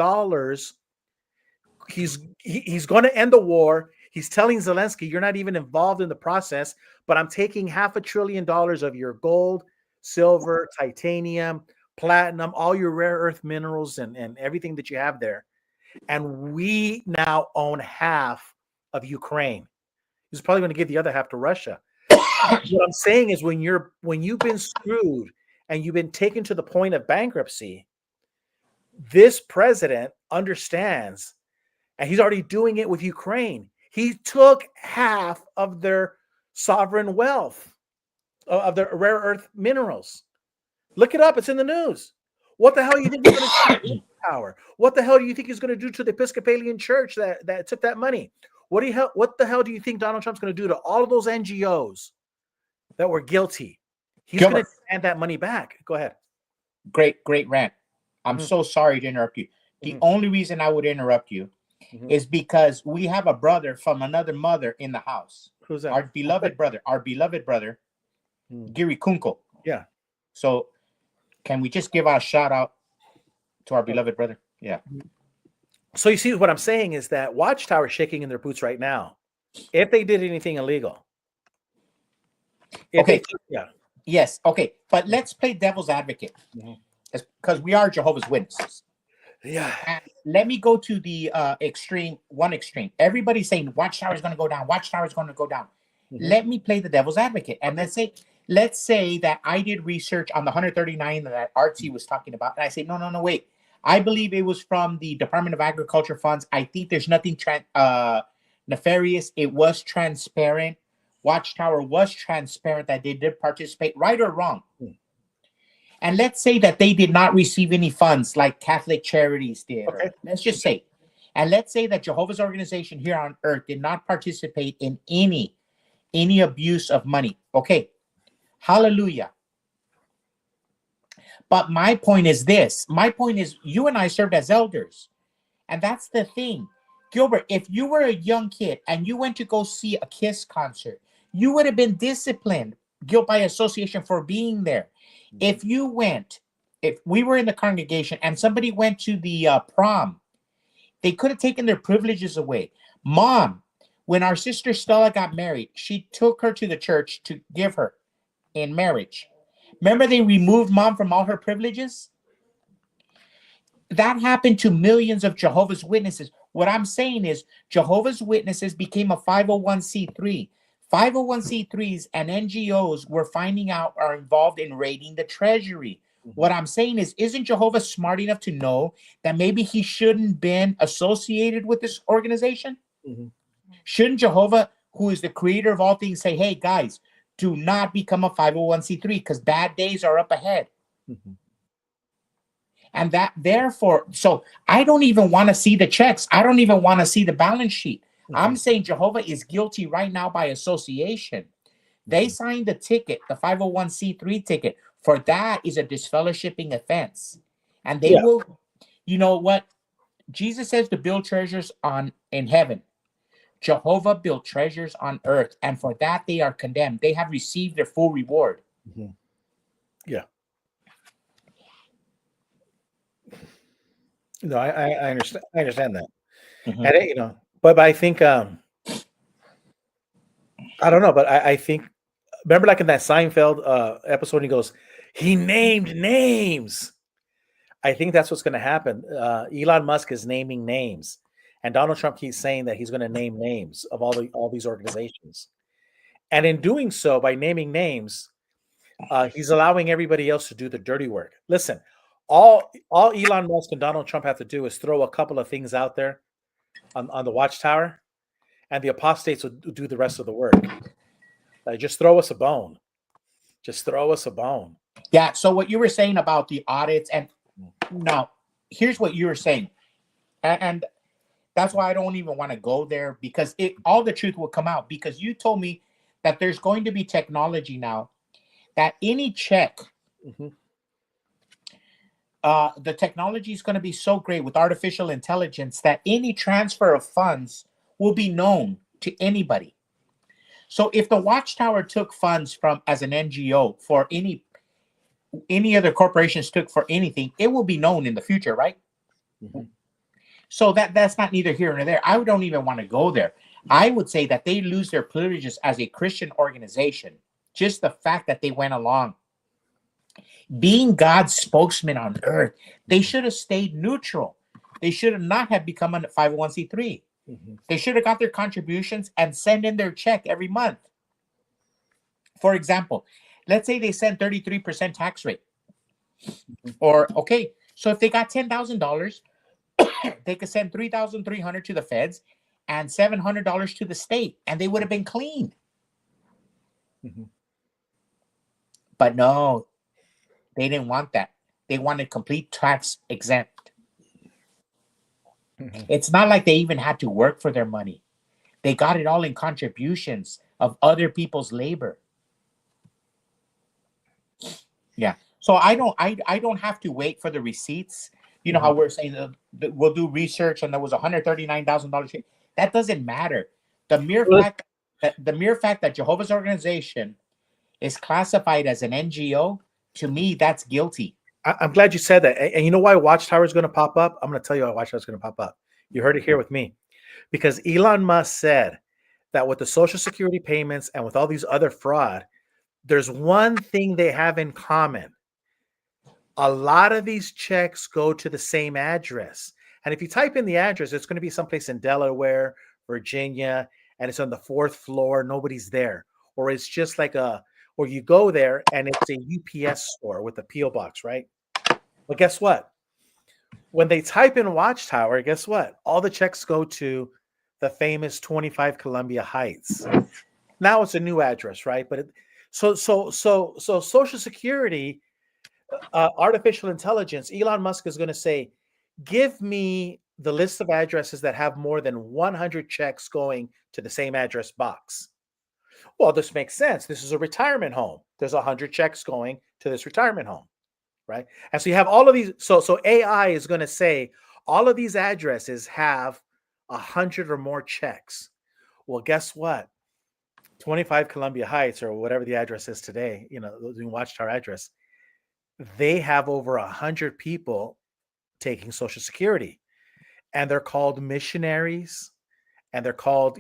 He's going to end the war. He's telling Zelensky, you're not even involved in the process, but I'm taking $500 billion of your gold, silver, titanium, platinum, all your rare earth minerals and everything that you have there. And we now own half of Ukraine. He's probably going to give the other half to Russia. What I'm saying is when you've been screwed and you've been taken to the point of bankruptcy, this president understands, and he's already doing it with Ukraine. He took half of their sovereign wealth, of their rare earth minerals. Look it up. It's in the news. What the hell do you think he's going to do to power? What the hell do you think he's going to do to the Episcopalian Church that took that money? What the hell do you think Donald Trump's going to do to all of those NGOs that were guilty? He's going to demand that money back. Go ahead. Great rant. I'm so sorry to interrupt you. The only reason I would interrupt you is because we have a brother from another mother in the house. Who's that? Our beloved brother, Giri Kunkel. Yeah. So can we just give a shout out to our beloved brother? Yeah. So you see what I'm saying is that Watchtower is shaking in their boots right now. If they did anything illegal. Yes. Okay. But let's play devil's advocate because we are Jehovah's Witnesses. Yeah. And let me go to the extreme. Everybody's saying Watchtower is going to go down. Watchtower is going to go down. Let me play the devil's advocate. And let's say that I did research on the 139 that Artsy was talking about. And I say, no, wait. I believe it was from the Department of Agriculture funds. I think there's nothing nefarious. It was transparent. Watchtower was transparent that they did participate, right or wrong. And let's say that they did not receive any funds like Catholic Charities did. Okay. Let's just say. And let's say that Jehovah's organization here on earth did not participate in any abuse of money. Okay. Hallelujah. But my point is this. My point is you and I served as elders. And that's the thing. Gilbert, if you were a young kid and you went to go see a KISS concert, you would have been disciplined, guilt by association, for being there. If we were in the congregation and somebody went to the prom, they could have taken their privileges away. Mom, when our sister Stella got married, she took her to the church to give her in marriage. Remember, they removed mom from all her privileges? That happened to millions of Jehovah's Witnesses. What I'm saying is Jehovah's Witnesses became a 501c3. 501c3s and NGOs we're finding out are involved in raiding the treasury. What I'm saying is, isn't Jehovah smart enough to know that maybe he shouldn't been associated with this organization? Mm-hmm. Shouldn't Jehovah, who is the creator of all things, say, hey, guys, do not become a 501c3 because bad days are up ahead? Mm-hmm. And that, therefore, so I don't even want to see the checks. I don't even want to see the balance sheet. Mm-hmm. I'm saying Jehovah is guilty right now by association. They signed the ticket, the 501c3 ticket. For that is a disfellowshipping offense. And they will, you know what? Jesus says to build treasures in heaven. Jehovah built treasures on earth. And for that they are condemned. They have received their full reward. Mm-hmm. Yeah. No, I understand. I understand that. Mm-hmm. And but I think I don't know, but I think, remember, like in that Seinfeld episode, he goes, he named names. I think that's what's going to happen. Elon Musk is naming names, and Donald Trump keeps saying that he's going to name names of all these organizations. And in doing so, by naming names, he's allowing everybody else to do the dirty work. Listen, all Elon Musk and Donald Trump have to do is throw a couple of things out there on the watchtower, and the apostates will do the rest of the work. Just throw us a bone. Just throw us a bone. Yeah. So what you were saying about the audits, and now here's what you were saying, and that's why I don't even want to go there, because all the truth will come out. Because you told me that there's going to be technology now that any check, the technology is going to be so great with artificial intelligence that any transfer of funds will be known to anybody. So if the Watchtower took funds from as an NGO for any other corporations took for anything, it will be known in the future, right? Mm-hmm. So that's not neither here nor there. I don't even want to go there. I would say that they lose their privileges as a Christian organization. Just the fact that they went along. Being God's spokesman on earth, they should have stayed neutral. They should not have become a 501c3. Mm-hmm. They should have got their contributions and send in their check every month. For example, let's say they send 33% tax rate. Or, okay, so if they got $10,000, they could send $3,300 to the feds and $700 to the state, and they would have been clean. Mm-hmm. But no, they didn't want that. They wanted complete tax exempt. Mm-hmm. It's not like they even had to work for their money. They got it all in contributions of other people's labor. Yeah. So I don't have to wait for the receipts. You know how we're saying we'll do research and there was $139,000. That doesn't matter. The mere fact that Jehovah's organization is classified as an NGO, to me, that's guilty. I'm glad you said that. And you know why Watchtower is going to pop up? I'm going to tell you why Watchtower is going to pop up. You heard it here with me. Because Elon Musk said that with the Social Security payments and with all these other fraud, there's one thing they have in common. A lot of these checks go to the same address. And if you type in the address, it's going to be someplace in Delaware, Virginia, and it's on the 4th floor. Nobody's there. Or it's just like or you go there and it's a UPS store with a P.O. box, right? But guess what? When they type in Watchtower, guess what? All the checks go to the famous 25 Columbia Heights. Now it's a new address, right? But so Social Security, artificial intelligence, Elon Musk is going to say, give me the list of addresses that have more than 100 checks going to the same address box. Well, this makes sense. This is a retirement home. There's 100 checks going to this retirement home, right? And so you have all of these. So AI is going to say all of these addresses have 100 or more checks. Well, guess what? 25 Columbia Heights, or whatever the address is today, the Watchtower address, they have over 100 people taking Social Security, and they're called missionaries, and they're called,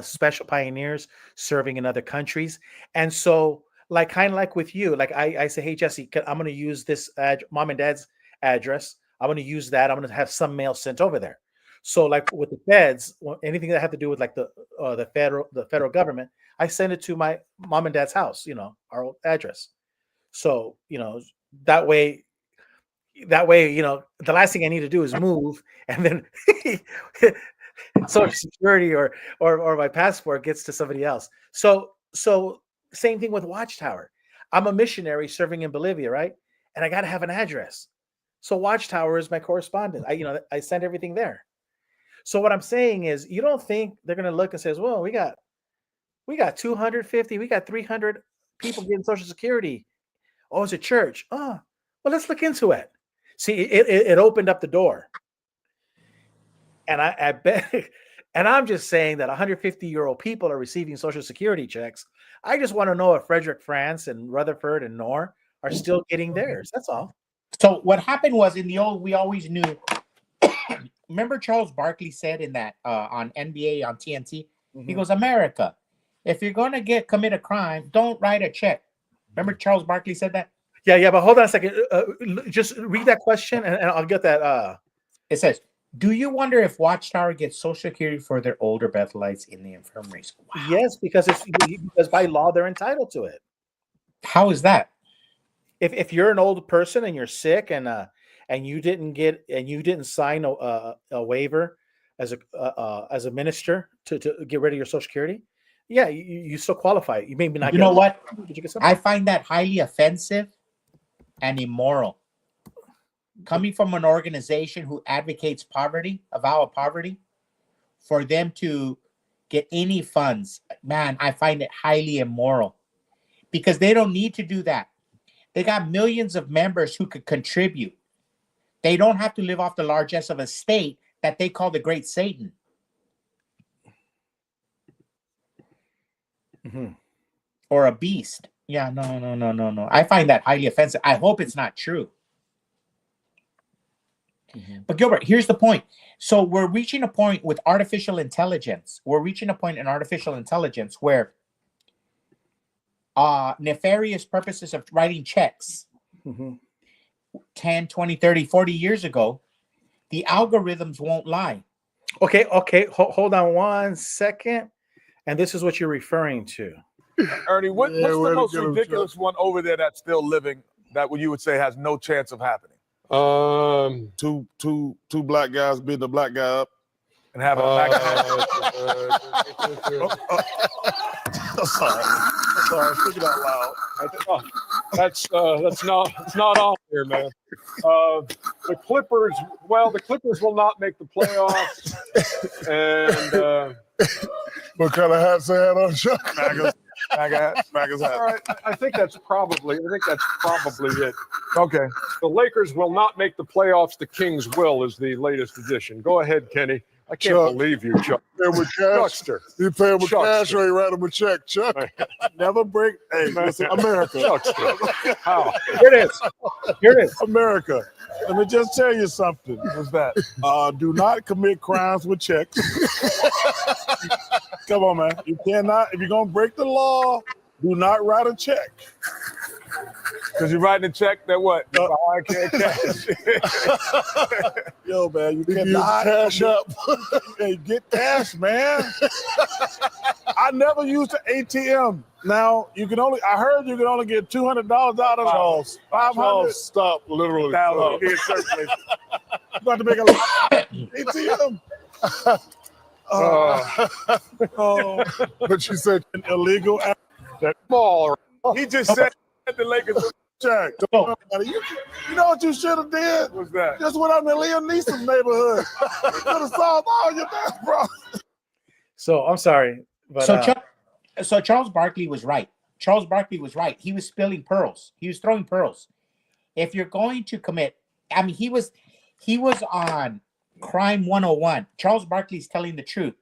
special pioneers serving in other countries. And so, kind of like with you, like I say, hey, Jesse, I'm going to use this mom and dad's address. I'm going to use that. I'm going to have some mail sent over there. So like with the feds, anything that had to do with like the federal government, I send it to my mom and dad's house, our old address. So, that way, the last thing I need to do is move, and then Social Security or my passport gets to somebody else. So same thing with Watchtower. I'm a missionary serving in Bolivia, right? And I got to have an address. So Watchtower is my correspondent. I send everything there. So what I'm saying is, you don't think they're going to look and says, well, we got 250, we got 300 people getting Social Security. Oh, it's a church. Oh, well, let's look into it. See, it opened up the door. And I bet, and I'm just saying that 150-year-old people are receiving Social Security checks. I just want to know if Frederick France and Rutherford and Knorr are still getting theirs. That's all. So what happened was in the old, we always knew. Remember Charles Barkley said in that on NBA on TNT, he goes, America, if you're going to commit a crime, don't write a check. Remember Charles Barkley said that? Yeah, but hold on a second. Just read that question, and I'll get that. It says, do you wonder if Watchtower gets Social Security for their older Bethelites in the infirmaries? Wow. Yes, because by law they're entitled to it. How is that? If you're an old person and you're sick and you didn't sign a waiver as a minister to get rid of your Social Security, yeah, you still qualify. You may not. You know what? Did you get something? I find that highly offensive and immoral. Coming from an organization who advocates poverty, a vow of poverty, for them to get any funds, man, I find it highly immoral because they don't need to do that. They got millions of members who could contribute. They don't have to live off the largesse of a state that they call the Great Satan. Or a beast. Yeah, no. I find that highly offensive. I hope it's not true. But Gilbert, here's the point. So we're reaching a point with artificial intelligence. We're reaching a point in artificial intelligence where nefarious purposes of writing checks 10, 20, 30, 40 years ago, the algorithms won't lie. Okay. Hold on one second. And this is what you're referring to. Ernie, what's the most ridiculous one over there that's still living that you would say has no chance of happening? Two black guys beating a black guy up and having a black guy. Sorry, speaking out loud. That's not on here, man. The Clippers will not make the playoffs. And what kind of hats they had on, Chuck? Magas hat. All right, I think that's probably it. Okay. The Lakers will not make the playoffs. The Kings will is the latest edition. Go ahead, Kenny. I can't believe you, Chuck. With cash. You pay him with cash or you write him a check, Chuck. Never break. Hey, listen, America. How? Here it is. America. Let me just tell you something. What's that? Do not commit crimes with checks. Come on, man. You cannot. If you're going to break the law, do not write a check. Because you're writing a check that what? I can't cash. Yo, man, you cannot cash up. Hey, get cash, man. I never used an ATM. Now I heard you can only get $200 out of Charles. 500. Stop, literally. You got to make a lot. ATM. But you said illegal. Ball. He just said the Lakers. Jack, you know what you should have did? What's that? Just went out in the Liam Neeson neighborhood. You could have solved all your bad problems. So I'm sorry, but so Charles Barkley was right. Charles Barkley was right. He was spilling pearls. He was throwing pearls. If you're going to commit, I mean, he was on Crime 101. Charles Barkley's telling the truth.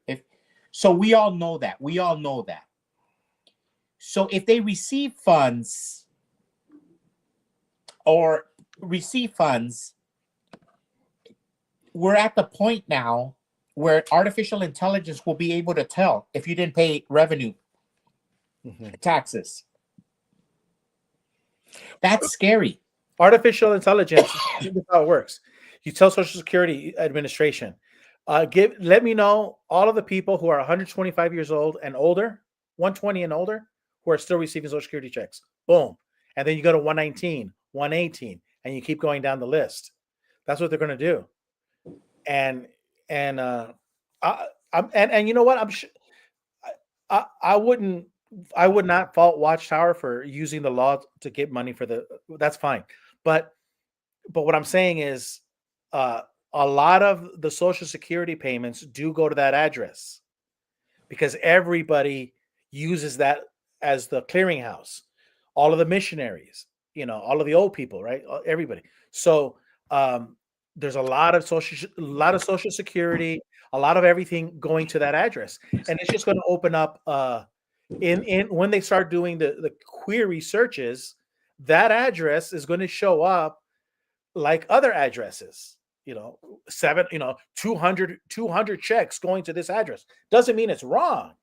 So we all know that. So if they receive funds, we're at the point now where artificial intelligence will be able to tell if you didn't pay revenue taxes. That's scary. Artificial intelligence, this is how it works. You tell Social Security Administration, Let me know all of the people who are 125 years old and older, 120 and older, who are still receiving Social Security checks. Boom. And then you go to 119, 118, and you keep going down the list. That's what they're going to do. And you know what? I would not fault Watchtower for using the law to get money for that's fine. But what I'm saying is, a lot of the Social Security payments do go to that address because everybody uses that as the clearinghouse. All of the missionaries, all of the old people, right? Everybody. So there's a lot of Social Security, a lot of everything going to that address, and it's just going to open up. In when they start doing the query searches, that address is going to show up like other addresses. 200 checks going to this address doesn't mean it's wrong,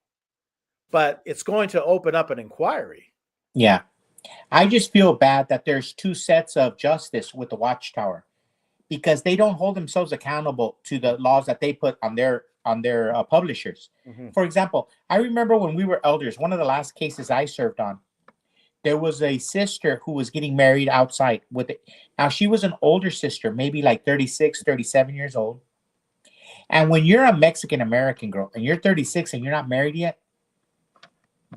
but it's going to open up an inquiry. Yeah. I just feel bad that there's two sets of justice with the Watchtower because they don't hold themselves accountable to the laws that they put on their publishers. Mm-hmm. For example, I remember when we were elders, one of the last cases I served on, there was a sister who was getting married outside with it. Now, she was an older sister, maybe like 36, 37 years old. And when you're a Mexican-American girl and you're 36 and you're not married yet,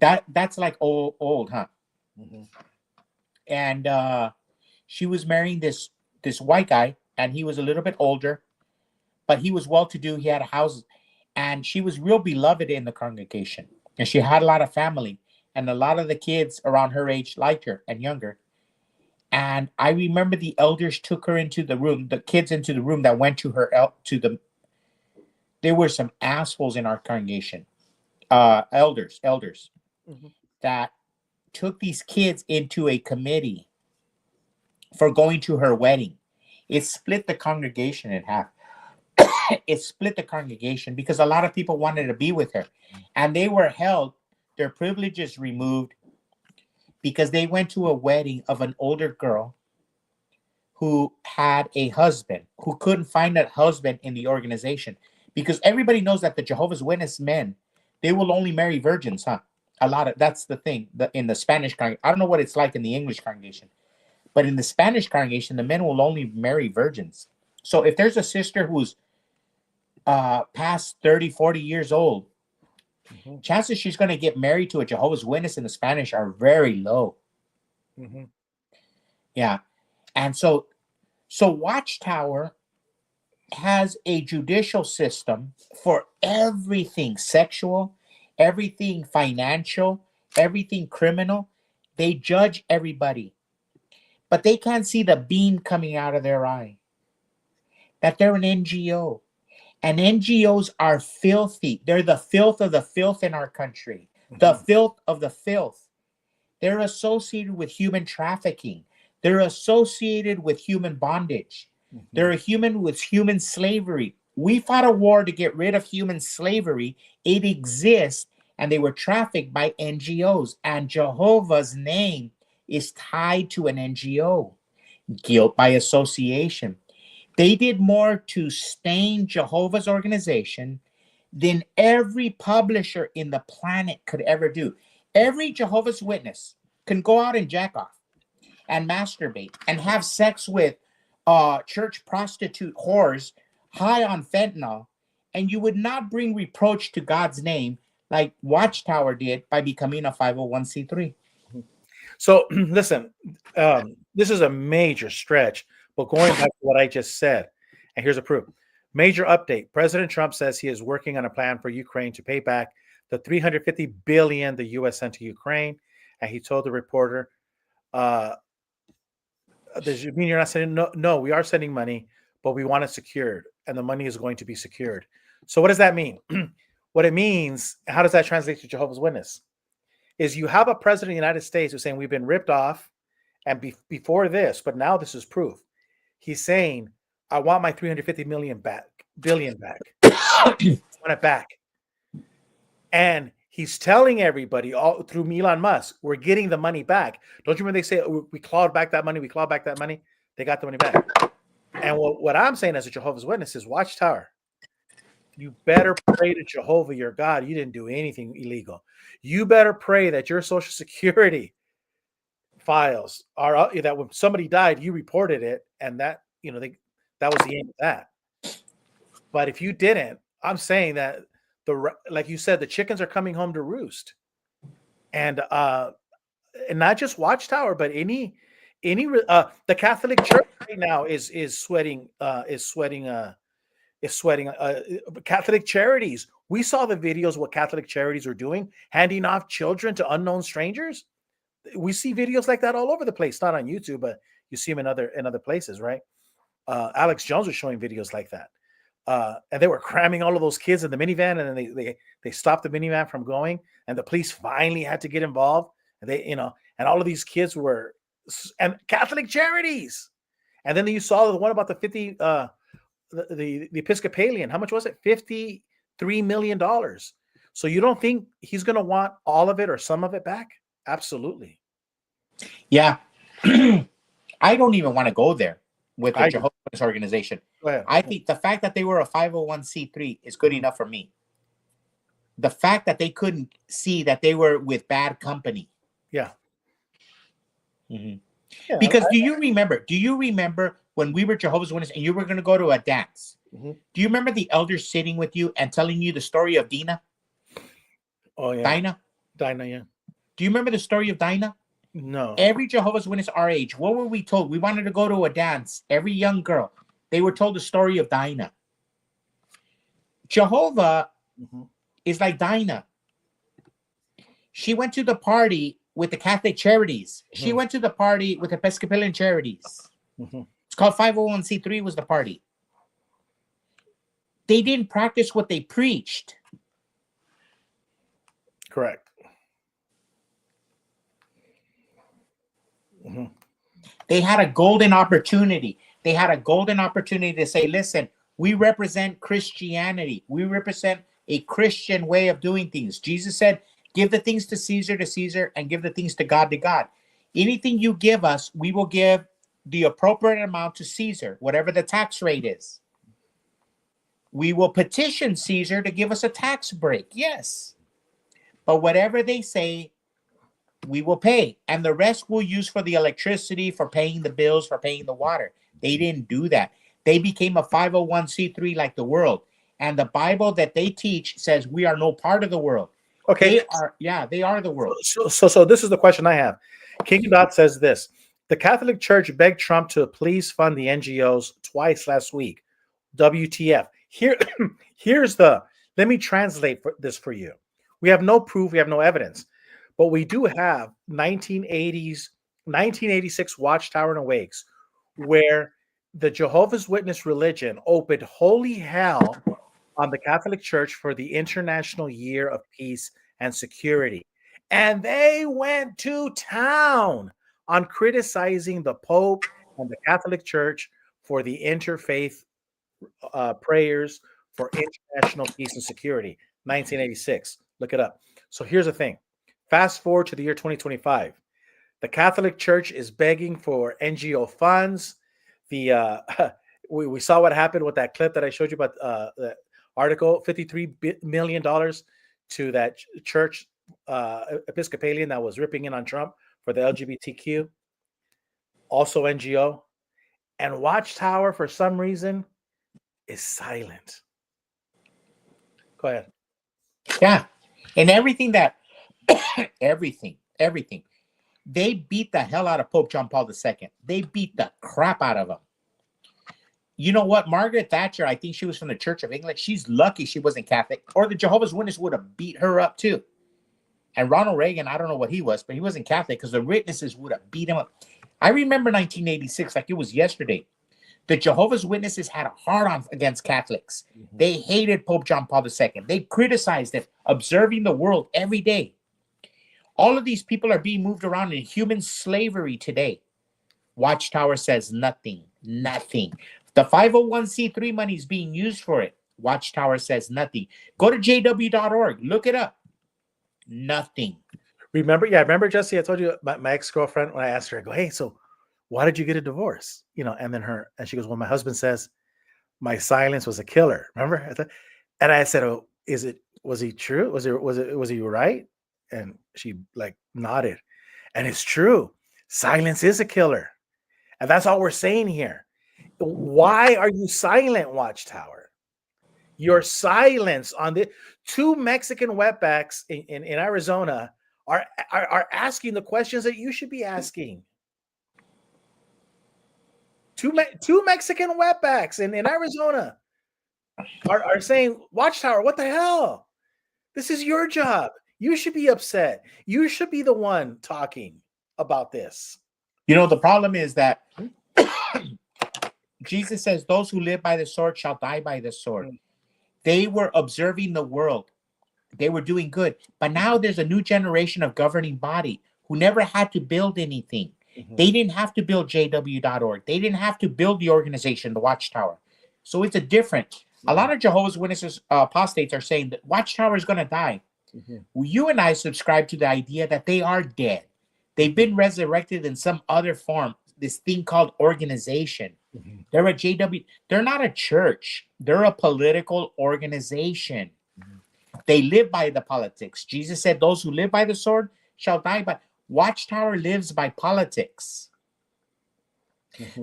that's like old, huh? Mm-hmm. And she was marrying this white guy, and he was a little bit older, but he was well-to-do. He had a house, and she was real beloved in the congregation. And she had a lot of family. And a lot of the kids around her age liked her and younger. And I remember the elders took her into the room, the kids into the room that went to her, there were some assholes in our congregation, elders, mm-hmm. that took these kids into a committee for going to her wedding. It split the congregation in half. It split the congregation because a lot of people wanted to be with her. And they were held, their privileges removed because they went to a wedding of an older girl who had a husband who couldn't find that husband in the organization, because everybody knows that the Jehovah's Witness men, they will only marry virgins, huh? That's the thing in the Spanish congregation. I don't know what it's like in the English congregation, but in the Spanish congregation, the men will only marry virgins. So if there's a sister who's past 30, 40 years old, Mm-hmm. chances she's going to get married to a Jehovah's Witness in the Spanish are very low. Mm-hmm. Yeah. And so Watchtower has a judicial system for everything sexual, everything financial, everything criminal. They judge everybody, but they can't see the beam coming out of their eye, that they're an NGO. And NGOs are filthy. They're the filth of the filth in our country. The filth of the filth. They're associated with human trafficking. They're associated with human bondage. Mm-hmm. They're with human slavery. We fought a war to get rid of human slavery. It exists, and they were trafficked by NGOs. And Jehovah's name is tied to an NGO. Guilt by association. They did more to stain Jehovah's organization than every publisher in the planet could ever do. Every Jehovah's Witness can go out and jack off and masturbate and have sex with church prostitute whores high on fentanyl, and you would not bring reproach to God's name like Watchtower did by becoming a 501c3. So listen, this is a major stretch. But going back to what I just said, and here's a proof. Major update. President Trump says he is working on a plan for Ukraine to pay back the $350 billion the U.S. sent to Ukraine. And he told the reporter, does it mean you're not sending? No, we are sending money, but we want it secured. And the money is going to be secured. So what does that mean? What it means, how does that translate to Jehovah's Witness? Is you have a president of the United States who's saying we've been ripped off and before this, but now this is proof. He's saying, I want my $350 billion back. I want it back. And he's telling everybody all through Elon Musk, we're getting the money back. Don't you remember they say we clawed back that money? We clawed back that money. They got the money back. And what I'm saying as a Jehovah's Witness is Watchtower. you better pray to Jehovah, your God. You didn't do anything illegal. You better pray that your Social Security files are that when somebody died, you reported it, and that that was the end of that. But if you didn't, I'm saying that like you said, the chickens are coming home to roost, and not just Watchtower, but any the Catholic Church right now is sweating Catholic charities. We saw the videos what Catholic charities are doing, handing off children to unknown strangers. We see videos like that all over the place, not on YouTube, but you see them in other places, right? Alex Jones was showing videos like that. And they were cramming all of those kids in the minivan, and then they stopped the minivan from going, and the police finally had to get involved. And and all of these kids were and Catholic charities. And then you saw the one about the 50 the Episcopalian. How much was it? $53 million. So you don't think he's going to want all of it or some of it back? Absolutely. Yeah. I don't even want to go there with the Jehovah's Witness organization. I think the fact that they were a 501c3 is good enough for me. The fact that they couldn't see that they were with bad company. Yeah. Mm-hmm. Yeah, because do you remember when we were Jehovah's Witness and you were going to go to a dance? Mm-hmm. Do you remember the elders sitting with you and telling you the story of Dina? Oh, yeah. Dinah, yeah. Do you remember the story of Dinah? No. Every Jehovah's Witness our age, what were we told? We wanted to go to a dance. Every young girl, they were told the story of Dinah. Jehovah is like Dinah. She went to the party with the Catholic Charities. Mm-hmm. She went to the party with Episcopalian Charities. Mm-hmm. It's called 501c3 was the party. They didn't practice what they preached. Correct. Mm-hmm. They had a golden opportunity. They had a golden opportunity to say, listen, we represent Christianity. We represent a Christian way of doing things. Jesus said, give the things to Caesar, and give the things to God. Anything you give us, we will give the appropriate amount to Caesar, whatever the tax rate is. We will petition Caesar to give us a tax break. Yes. But whatever they say, we will pay. And the rest we'll use for the electricity, for paying the bills, for paying the water. They didn't do that. They became a 501c3 like the world. And the Bible that they teach says we are no part of the world. Okay. They are the world. So this is the question I have. King Dot says this. The Catholic Church begged Trump to please fund the NGOs twice last week. WTF. Let me translate this for you. We have no proof. We have no evidence. But we do have 1986 Watchtower and Awakes, where the Jehovah's Witness religion opened holy hell on the Catholic Church for the International Year of Peace and Security. And they went to town on criticizing the Pope and the Catholic Church for the interfaith prayers for international peace and security. 1986. Look it up. So here's the thing. Fast forward to the year 2025. The Catholic Church is begging for NGO funds. We saw what happened with that clip that I showed you about the article, $53 million to that church Episcopalian that was ripping in on Trump for the LGBTQ. Also NGO. And Watchtower, for some reason, is silent. Go ahead. Yeah. And everything everything. They beat the hell out of Pope John Paul II. They beat the crap out of him. You know what? Margaret Thatcher, I think she was from the Church of England. She's lucky she wasn't Catholic, or the Jehovah's Witness would have beat her up too. And Ronald Reagan, I don't know what he was, but he wasn't Catholic because the witnesses would have beat him up. I remember 1986 like it was yesterday. The Jehovah's Witnesses had a hard-on against Catholics. Mm-hmm. They hated Pope John Paul II. They criticized it, observing the world every day. All of these people are being moved around in human slavery today. Watchtower says nothing. The 501c3 money is being used for it. Watchtower says nothing. Go to jw.org. Look it up. Nothing. Remember, Jesse, I told you my ex-girlfriend, when I asked her, I go, hey, so why did you get a divorce? And then she goes, well, my husband says my silence was a killer. Remember? And I said, "Oh, was he true? Was he right?" And she like nodded. And it's true. Silence is a killer. And that's all we're saying here. Why are you silent, Watchtower? Your silence on the two Mexican wetbacks in Arizona are asking the questions that you should be asking. Two Mexican wetbacks in Arizona are saying, Watchtower, what the hell? This is your job. You should be upset. You should be the one talking about this. You know, the problem is that Jesus says, those who live by the sword shall die by the sword. They were observing the world. They were doing good. But now there's a new generation of governing body who never had to build anything. They didn't have to build JW.org. They didn't have to build the organization, the Watchtower. So it's a lot of Jehovah's Witnesses, apostates are saying that Watchtower is going to die. Well, you and I subscribe to the idea that they are dead. They've been resurrected in some other form, this thing called organization. They're a JW. They're not a church. They're a political organization. They live by the politics. Jesus said, those who live by the sword shall die by. Watchtower lives by politics.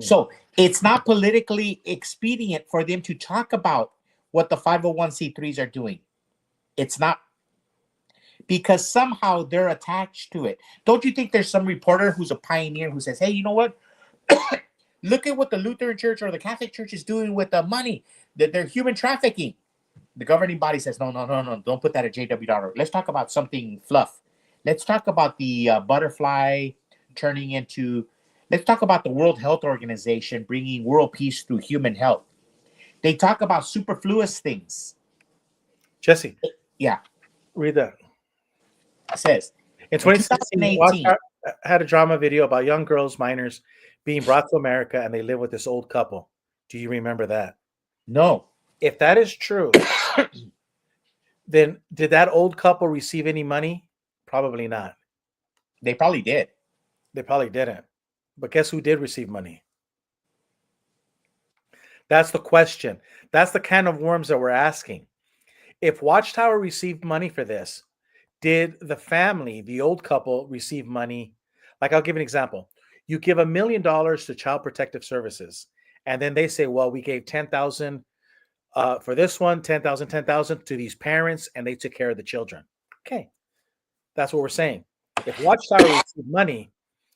So it's not politically expedient for them to talk about what the 501c3s are doing. It's not, because somehow they're attached to it. Don't you think there's some reporter who's a pioneer who says, hey, you know what? Look at what the Lutheran Church or the Catholic Church is doing with the money, that they're human trafficking. The governing body says, no, don't put that at JW.org. Let's talk about something fluff. Let's talk about the butterfly turning into, let's talk about the World Health Organization bringing world peace through human health. They talk about superfluous things. Jesse. Yeah. Read that. It says, in 2018, had a drama video about young girls, minors, being brought to America, and they live with this old couple. Do you remember that? No. If that is true, then did that old couple receive any money? Probably not. They probably did. They probably didn't. But guess who did receive money? That's the question. That's the can of worms that we're asking. If Watchtower received money for this, did the family, the old couple, receive money? Like, I'll give an example. You give $1 million to Child Protective Services, and then they say, well, we gave 10,000 for this one, 10,000 to these parents, and they took care of the children. Okay. That's what we're saying. If Watchtower received money,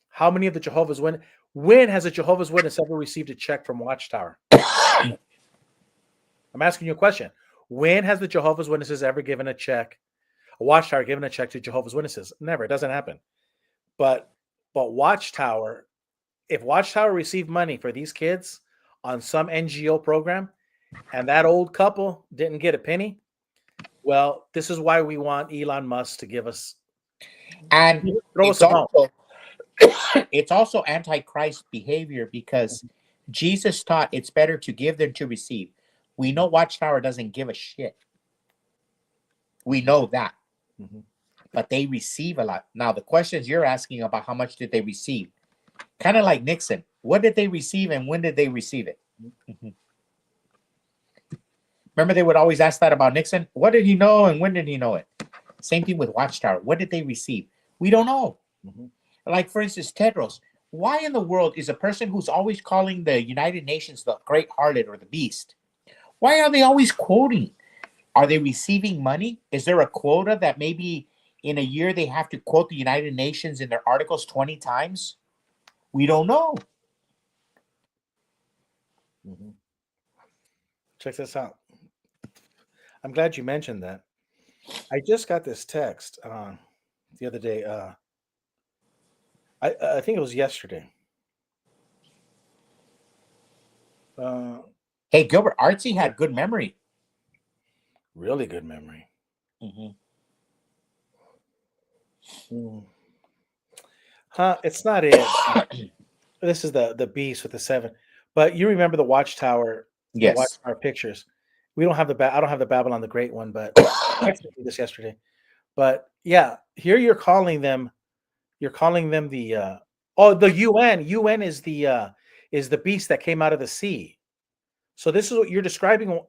how many of the Jehovah's Witnesses, when has a Jehovah's Witness ever received a check from Watchtower? I'm asking you a question. When has the Jehovah's Witnesses ever given a check, a Watchtower given a check to Jehovah's Witnesses? Never. It doesn't happen. But Watchtower, if Watchtower received money for these kids on some NGO program, and that old couple didn't get a penny, well, this is why we want Elon Musk to give us. And it's also antichrist behavior, because Jesus taught it's better to give than to receive. We know Watchtower doesn't give a shit. We know that. But they receive a lot. Now, the questions you're asking about how much did they receive? Kind of like Nixon. What did they receive and when did they receive it? Remember, they would always ask that about Nixon. What did he know and when did he know it? Same thing with Watchtower. What did they receive? We don't know. Like, for instance, Tedros. Why in the world is a person who's always calling the United Nations the great harlot or the beast? Why are they always quoting? Are they receiving money? Is there a quota that maybe in a year they have to quote the United Nations in their articles 20 times? We don't know. Check this out. I'm glad you mentioned that. I just got this text the other day. I think it was yesterday. Hey, Gilbert, Artsy had good memory. Really good memory. It's not it. This is the beast with the 7. But you remember the Watchtower? Yes. The Watchtower pictures. We don't have I don't have the Babylon the Great one, but I texted you this yesterday. But yeah, here you're calling them the the UN. UN is the beast that came out of the sea. So this is what you're describing.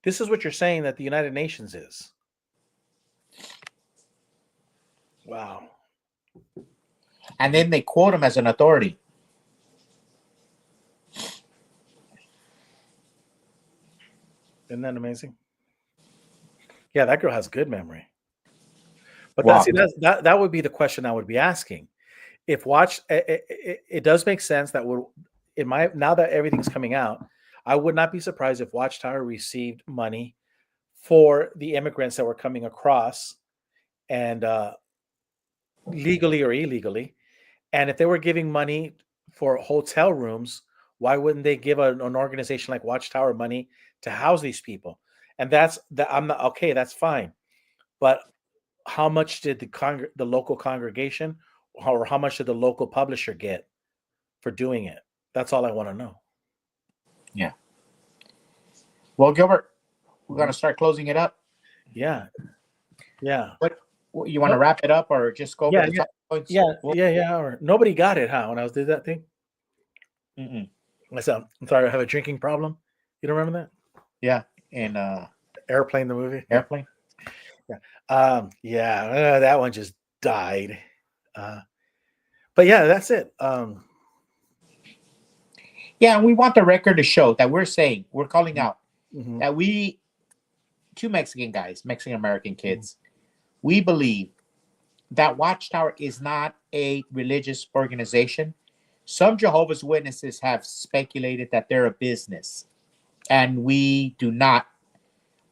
This is what you're saying that the United Nations is. Wow. And then they quote him as an authority. Isn't that amazing? Yeah, that girl has good memory. But Wow. that would be the question I would be asking. If it does make sense that would now that everything's coming out, I would not be surprised if Watchtower received money for the immigrants that were coming across, and legally or illegally. And if they were giving money for hotel rooms, why wouldn't they give an organization like Watchtower money to house these people? And I'm not okay. That's fine, but how much did the local congregation, or how much did the local publisher get for doing it? That's all I want to know. Yeah. Well, Gilbert, we're going to start closing it up. Yeah. Yeah. What you want to wrap it up, or just go over the top points? Yeah. Or nobody got it, huh? When I did that thing. I said, I'm sorry, I have a drinking problem. You don't remember that? Yeah. And Airplane, the movie. Airplane. Yeah. That one just died. But yeah, that's it. Yeah, and we want the record to show that we're calling out that two Mexican guys, Mexican American kids, we believe that Watchtower is not a religious organization. Some Jehovah's Witnesses have speculated that they're a business, and we do not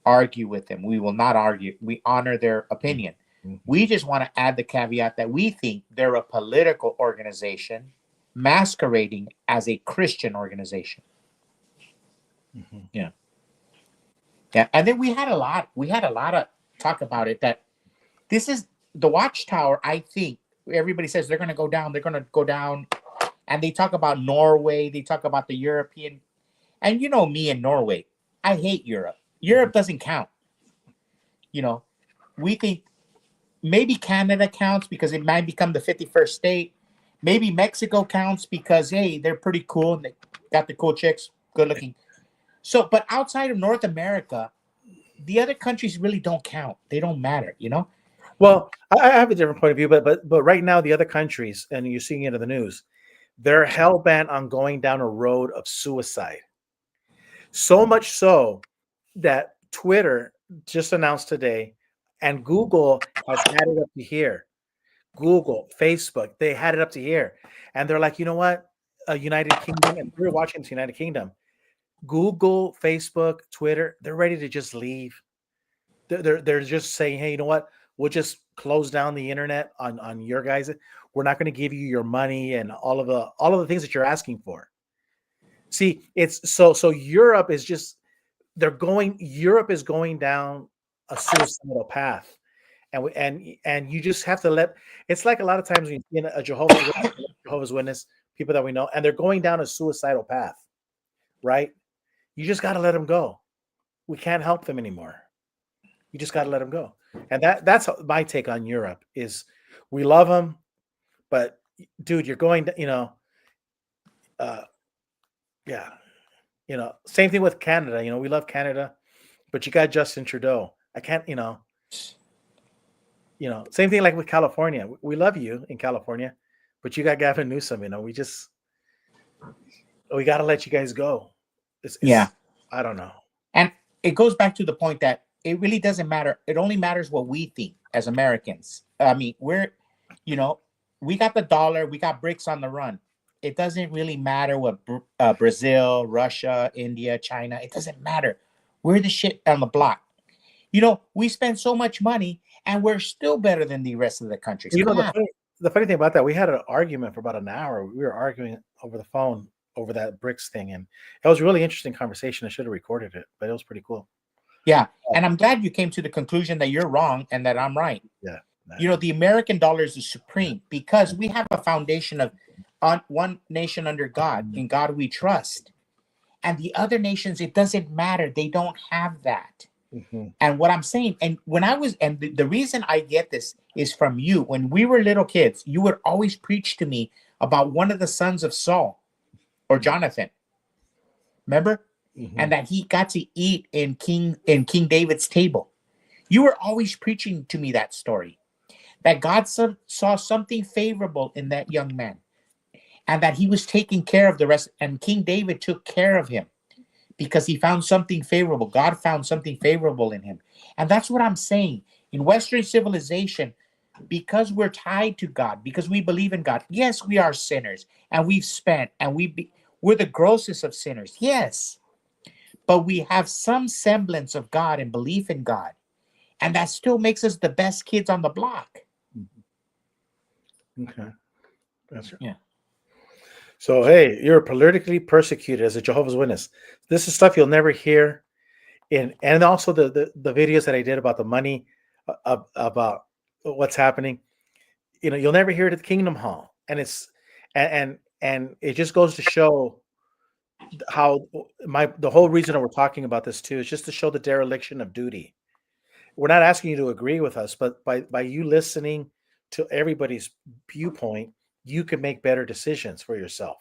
argue with them. We will not argue. We honor their opinion. We just want to add the caveat that we think they're a political organization masquerading as a Christian organization. Yeah. And then we had a lot of talk about it, that this is the Watchtower. I think everybody says they're going to go down, and they talk about Norway. They talk about the European, and you know me and Norway. I hate Europe. Europe doesn't count. We think maybe Canada counts because it might become the 51st state. Maybe Mexico counts because, hey, they're pretty cool and they got the cool chicks, good looking. So, but outside of North America, the other countries really don't count. They don't matter, Well, I have a different point of view, but right now the other countries, and you're seeing it in the news, they're hell bent on going down a road of suicide. So much so that Twitter just announced today, and Google has had it up to here. Google, Facebook, they had it up to here. And they're like, you know what? United Kingdom, and we're watching this United Kingdom. Google, Facebook, Twitter, they're ready to just leave. They're just saying, hey, you know what? We'll just close down the internet on your guys. We're not going to give you your money and all of the things that you're asking for. See, it's so Europe is just Europe is going down a suicidal path. And you just have to let. It's like a lot of times when you see a Jehovah's Witness, people that we know, and they're going down a suicidal path, right? You just got to let them go. We can't help them anymore. You just got to let them go. And that's my take on Europe is we love them, but dude, you're going to, same thing with Canada. We love Canada, but you got Justin Trudeau. I can't, same thing like with California. We love you in California, but you got Gavin Newsom. We got to let you guys go. I don't know. And it goes back to the point that it really doesn't matter. It only matters what we think as Americans. I mean, we got the dollar, we got bricks on the run. It doesn't really matter what Brazil, Russia, India, China, it doesn't matter. We're the shit on the block. We spend so much money and we're still better than the rest of the countries. The funny thing about that, we had an argument for about an hour. We were arguing over the phone over that BRICS thing. And it was a really interesting conversation. I should have recorded it, but it was pretty cool. Yeah. And I'm glad you came to the conclusion that you're wrong and that I'm right. Yeah. The American dollar is the supreme because we have a foundation of one nation under God. In God we trust. And the other nations, it doesn't matter. They don't have that. And what I'm saying, and the reason I get this is from you. When we were little kids, you would always preach to me about one of the sons of Saul or Jonathan. Remember? and that he got to eat in King David's table. You were always preaching to me that story, that God saw something favorable in that young man, and that he was taking care of the rest, and King David took care of him because he found something favorable. God found something favorable in him. And that's what I'm saying. In Western civilization, because we're tied to God, because we believe in God, yes, we are sinners, and we've spent, and we're the grossest of sinners, yes, but we have some semblance of God and belief in God, and that still makes us the best kids on the block. Okay, that's right. Yeah. So hey, you're politically persecuted as a Jehovah's Witness. This is stuff you'll never hear and also the videos that I did about the money, about what's happening. You know, you'll never hear it at the Kingdom Hall, and it's and it just goes to show how the whole reason that we're talking about this too is just to show the dereliction of duty. We're not asking you to agree with us, but by you listening to everybody's viewpoint, you can make better decisions for yourself.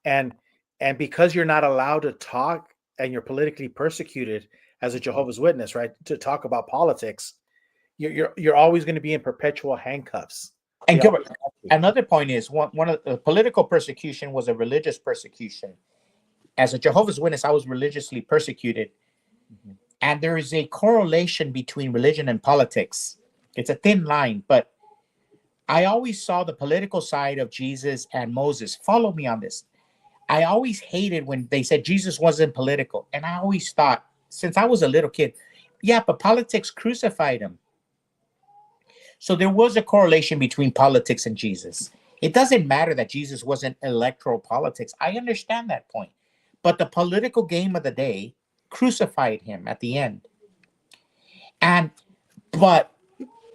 And because you're not allowed to talk and you're politically persecuted as a Jehovah's Witness, right, to talk about politics, you're always going to be in perpetual handcuffs. And Gilbert, another point is one of the political persecution was a religious persecution. As a Jehovah's Witness, I was religiously persecuted. And there is a correlation between religion and politics. It's a thin line, but I always saw the political side of Jesus and Moses. Follow me on this. I always hated when they said Jesus wasn't political. And I always thought, since I was a little kid, yeah, but politics crucified him. So there was a correlation between politics and Jesus. It doesn't matter that Jesus wasn't electoral politics. I understand that point. But the political game of the day crucified him at the end. But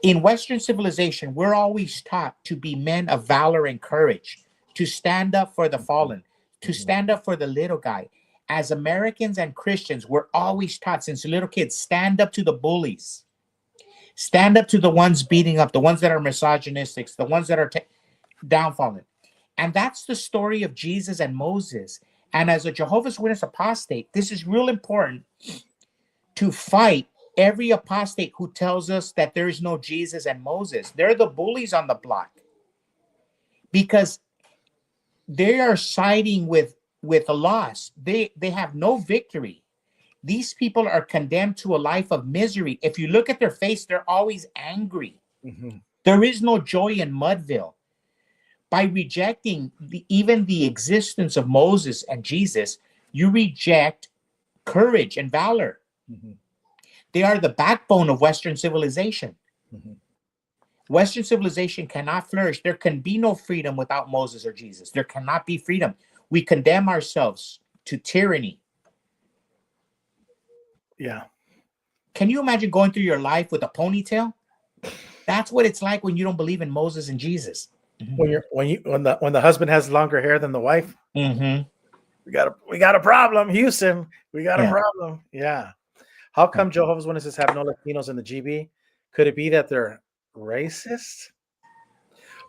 in Western civilization, we're always taught to be men of valor and courage, to stand up for the fallen, to stand up for the little guy. As Americans and Christians, we're always taught since little kids, stand up to the bullies. Stand up to the ones beating up, the ones that are misogynistic, the ones that are downfallen. And that's the story of Jesus and Moses. And as a Jehovah's Witness apostate, this is real important to fight every apostate who tells us that there is no Jesus and Moses. They're the bullies on the block because they are siding with a loss. They have no victory. These people are condemned to a life of misery. If you look at their face, they're always angry. There is no joy in Mudville. By rejecting even the existence of Moses and Jesus, you reject courage and valor. They are the backbone of Western civilization. Western civilization cannot flourish. There can be no freedom without Moses or Jesus. There cannot be freedom. We condemn ourselves to tyranny. Yeah. Can you imagine going through your life with a ponytail? That's what it's like when you don't believe in Moses and Jesus. When the husband has longer hair than the wife, Mm-hmm. we got a problem, Houston. We got a problem. Yeah. How come Jehovah's Witnesses have no Latinos in the GB? Could it be that they're racist?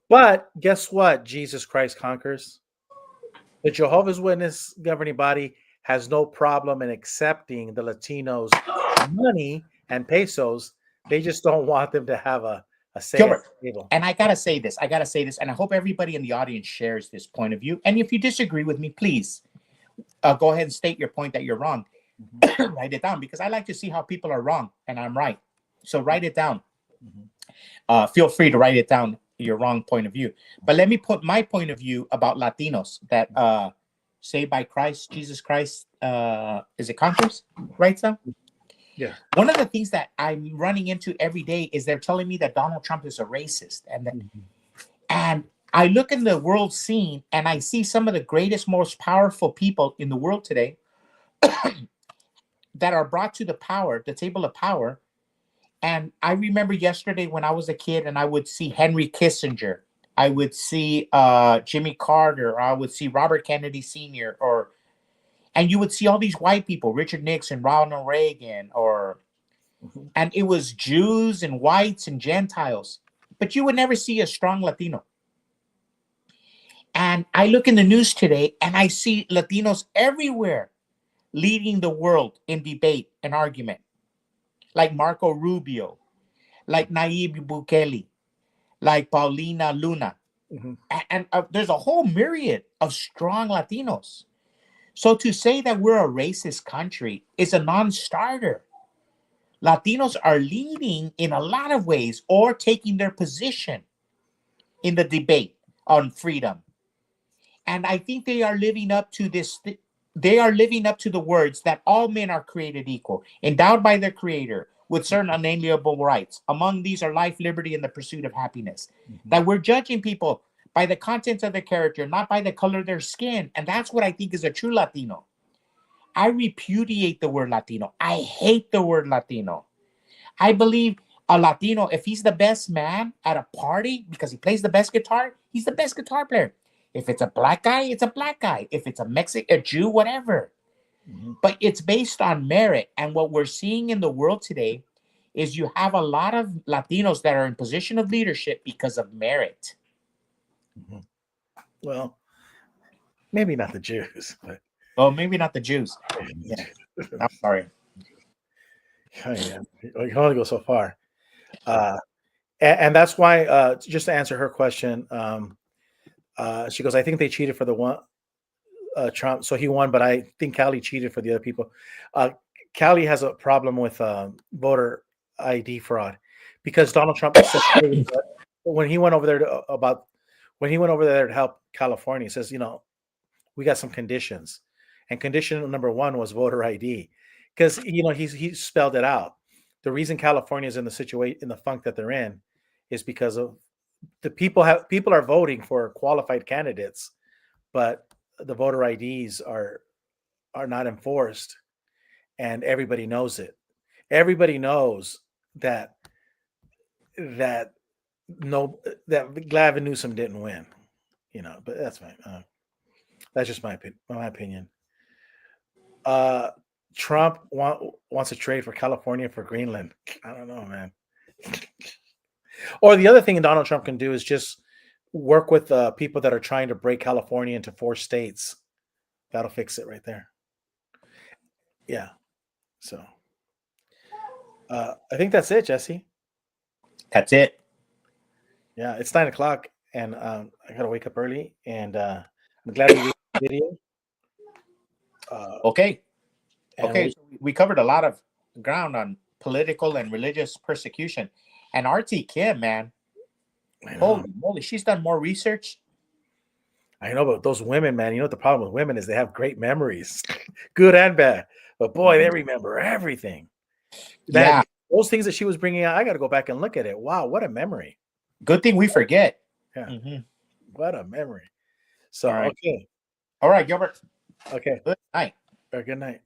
But guess what? Jesus Christ conquers. The Jehovah's Witness governing body has no problem in accepting the Latinos' money and pesos. They just don't want them to have a say at the table. And I gotta say this, and I hope everybody in the audience shares this point of view. And if you disagree with me, please go ahead and state your point that you're wrong. Write it down, because I like to see how people are wrong and I'm right. So write it down. Feel free to write it down, your wrong point of view. But let me put my point of view about Latinos that saved by Christ, Jesus Christ, is it conquers? Right, Sam? Yeah. One of the things that I'm running into every day is they're telling me that Donald Trump is a racist. And I look in the world scene and I see some of the greatest, most powerful people in the world today that are brought to the table of power. And I remember yesterday when I was a kid and I would see Henry Kissinger, I would see Jimmy Carter, or I would see Robert Kennedy Sr., and you would see all these white people, Richard Nixon, Ronald Reagan, and it was Jews and whites and Gentiles, but you would never see a strong Latino. And I look in the news today and I see Latinos everywhere. leading the world in debate and argument, like Marco Rubio, like Nayib Bukele, like Paulina Luna. Mhm. And there's a whole myriad of strong Latinos. So to say that we're a racist country is a non-starter. Latinos are leading in a lot of ways or taking their position in the debate on freedom. And I think they are living up to this. They are living up to the words that all men are created equal, endowed by their creator with certain unalienable rights. Among these are life, liberty, and the pursuit of happiness. That we're judging people by the contents of their character, not by the color of their skin. And that's what I think is a true Latino. I repudiate the word Latino. I hate the word Latino. I believe a Latino, if he's the best man at a party because he plays the best guitar, he's the best guitar player. If it's a black guy, it's a black guy. If it's a Mexican, a Jew, whatever. But it's based on merit. And what we're seeing in the world today is you have a lot of Latinos that are in position of leadership because of merit. Well, maybe not the Jews, but Maybe not the Jews. Yeah. I'm sorry. Oh, yeah, you can only go so far, and that's why. Just to answer her question, she goes, "I think they cheated for the one Trump, so he won, but I think Cali cheated for the other people." Cali has a problem with voter ID fraud because Donald Trump said when he went over there to help California, he says, we got some conditions, and condition number one was voter ID. Because he spelled it out. The reason California is in the situation, in the funk that they're in, is because of the people are voting for qualified candidates, but the voter IDs are not enforced, and everybody knows it. Everybody knows that Gavin Newsom didn't win, But that's fine. That's just my opinion. Trump wants to trade for California for Greenland. I don't know, man. Or the other thing Donald Trump can do is just work with people that are trying to break California into 4 states. That'll fix it right there. Yeah. So I think that's it, Jesse. That's it. Yeah, it's 9:00, and I gotta wake up early, and I'm glad we did the video. Okay. Okay, so we covered a lot of ground on political and religious persecution. And RT Kim, man, holy moly, she's done more research. I know, but those women, man, the problem with women is they have great memories, good and bad. But boy, they remember everything. Those things that she was bringing out, I got to go back and look at it. Wow, what a memory. Good thing we forget. Yeah, what a memory. So, okay. All right, Gilbert. Okay. Good night. Good night.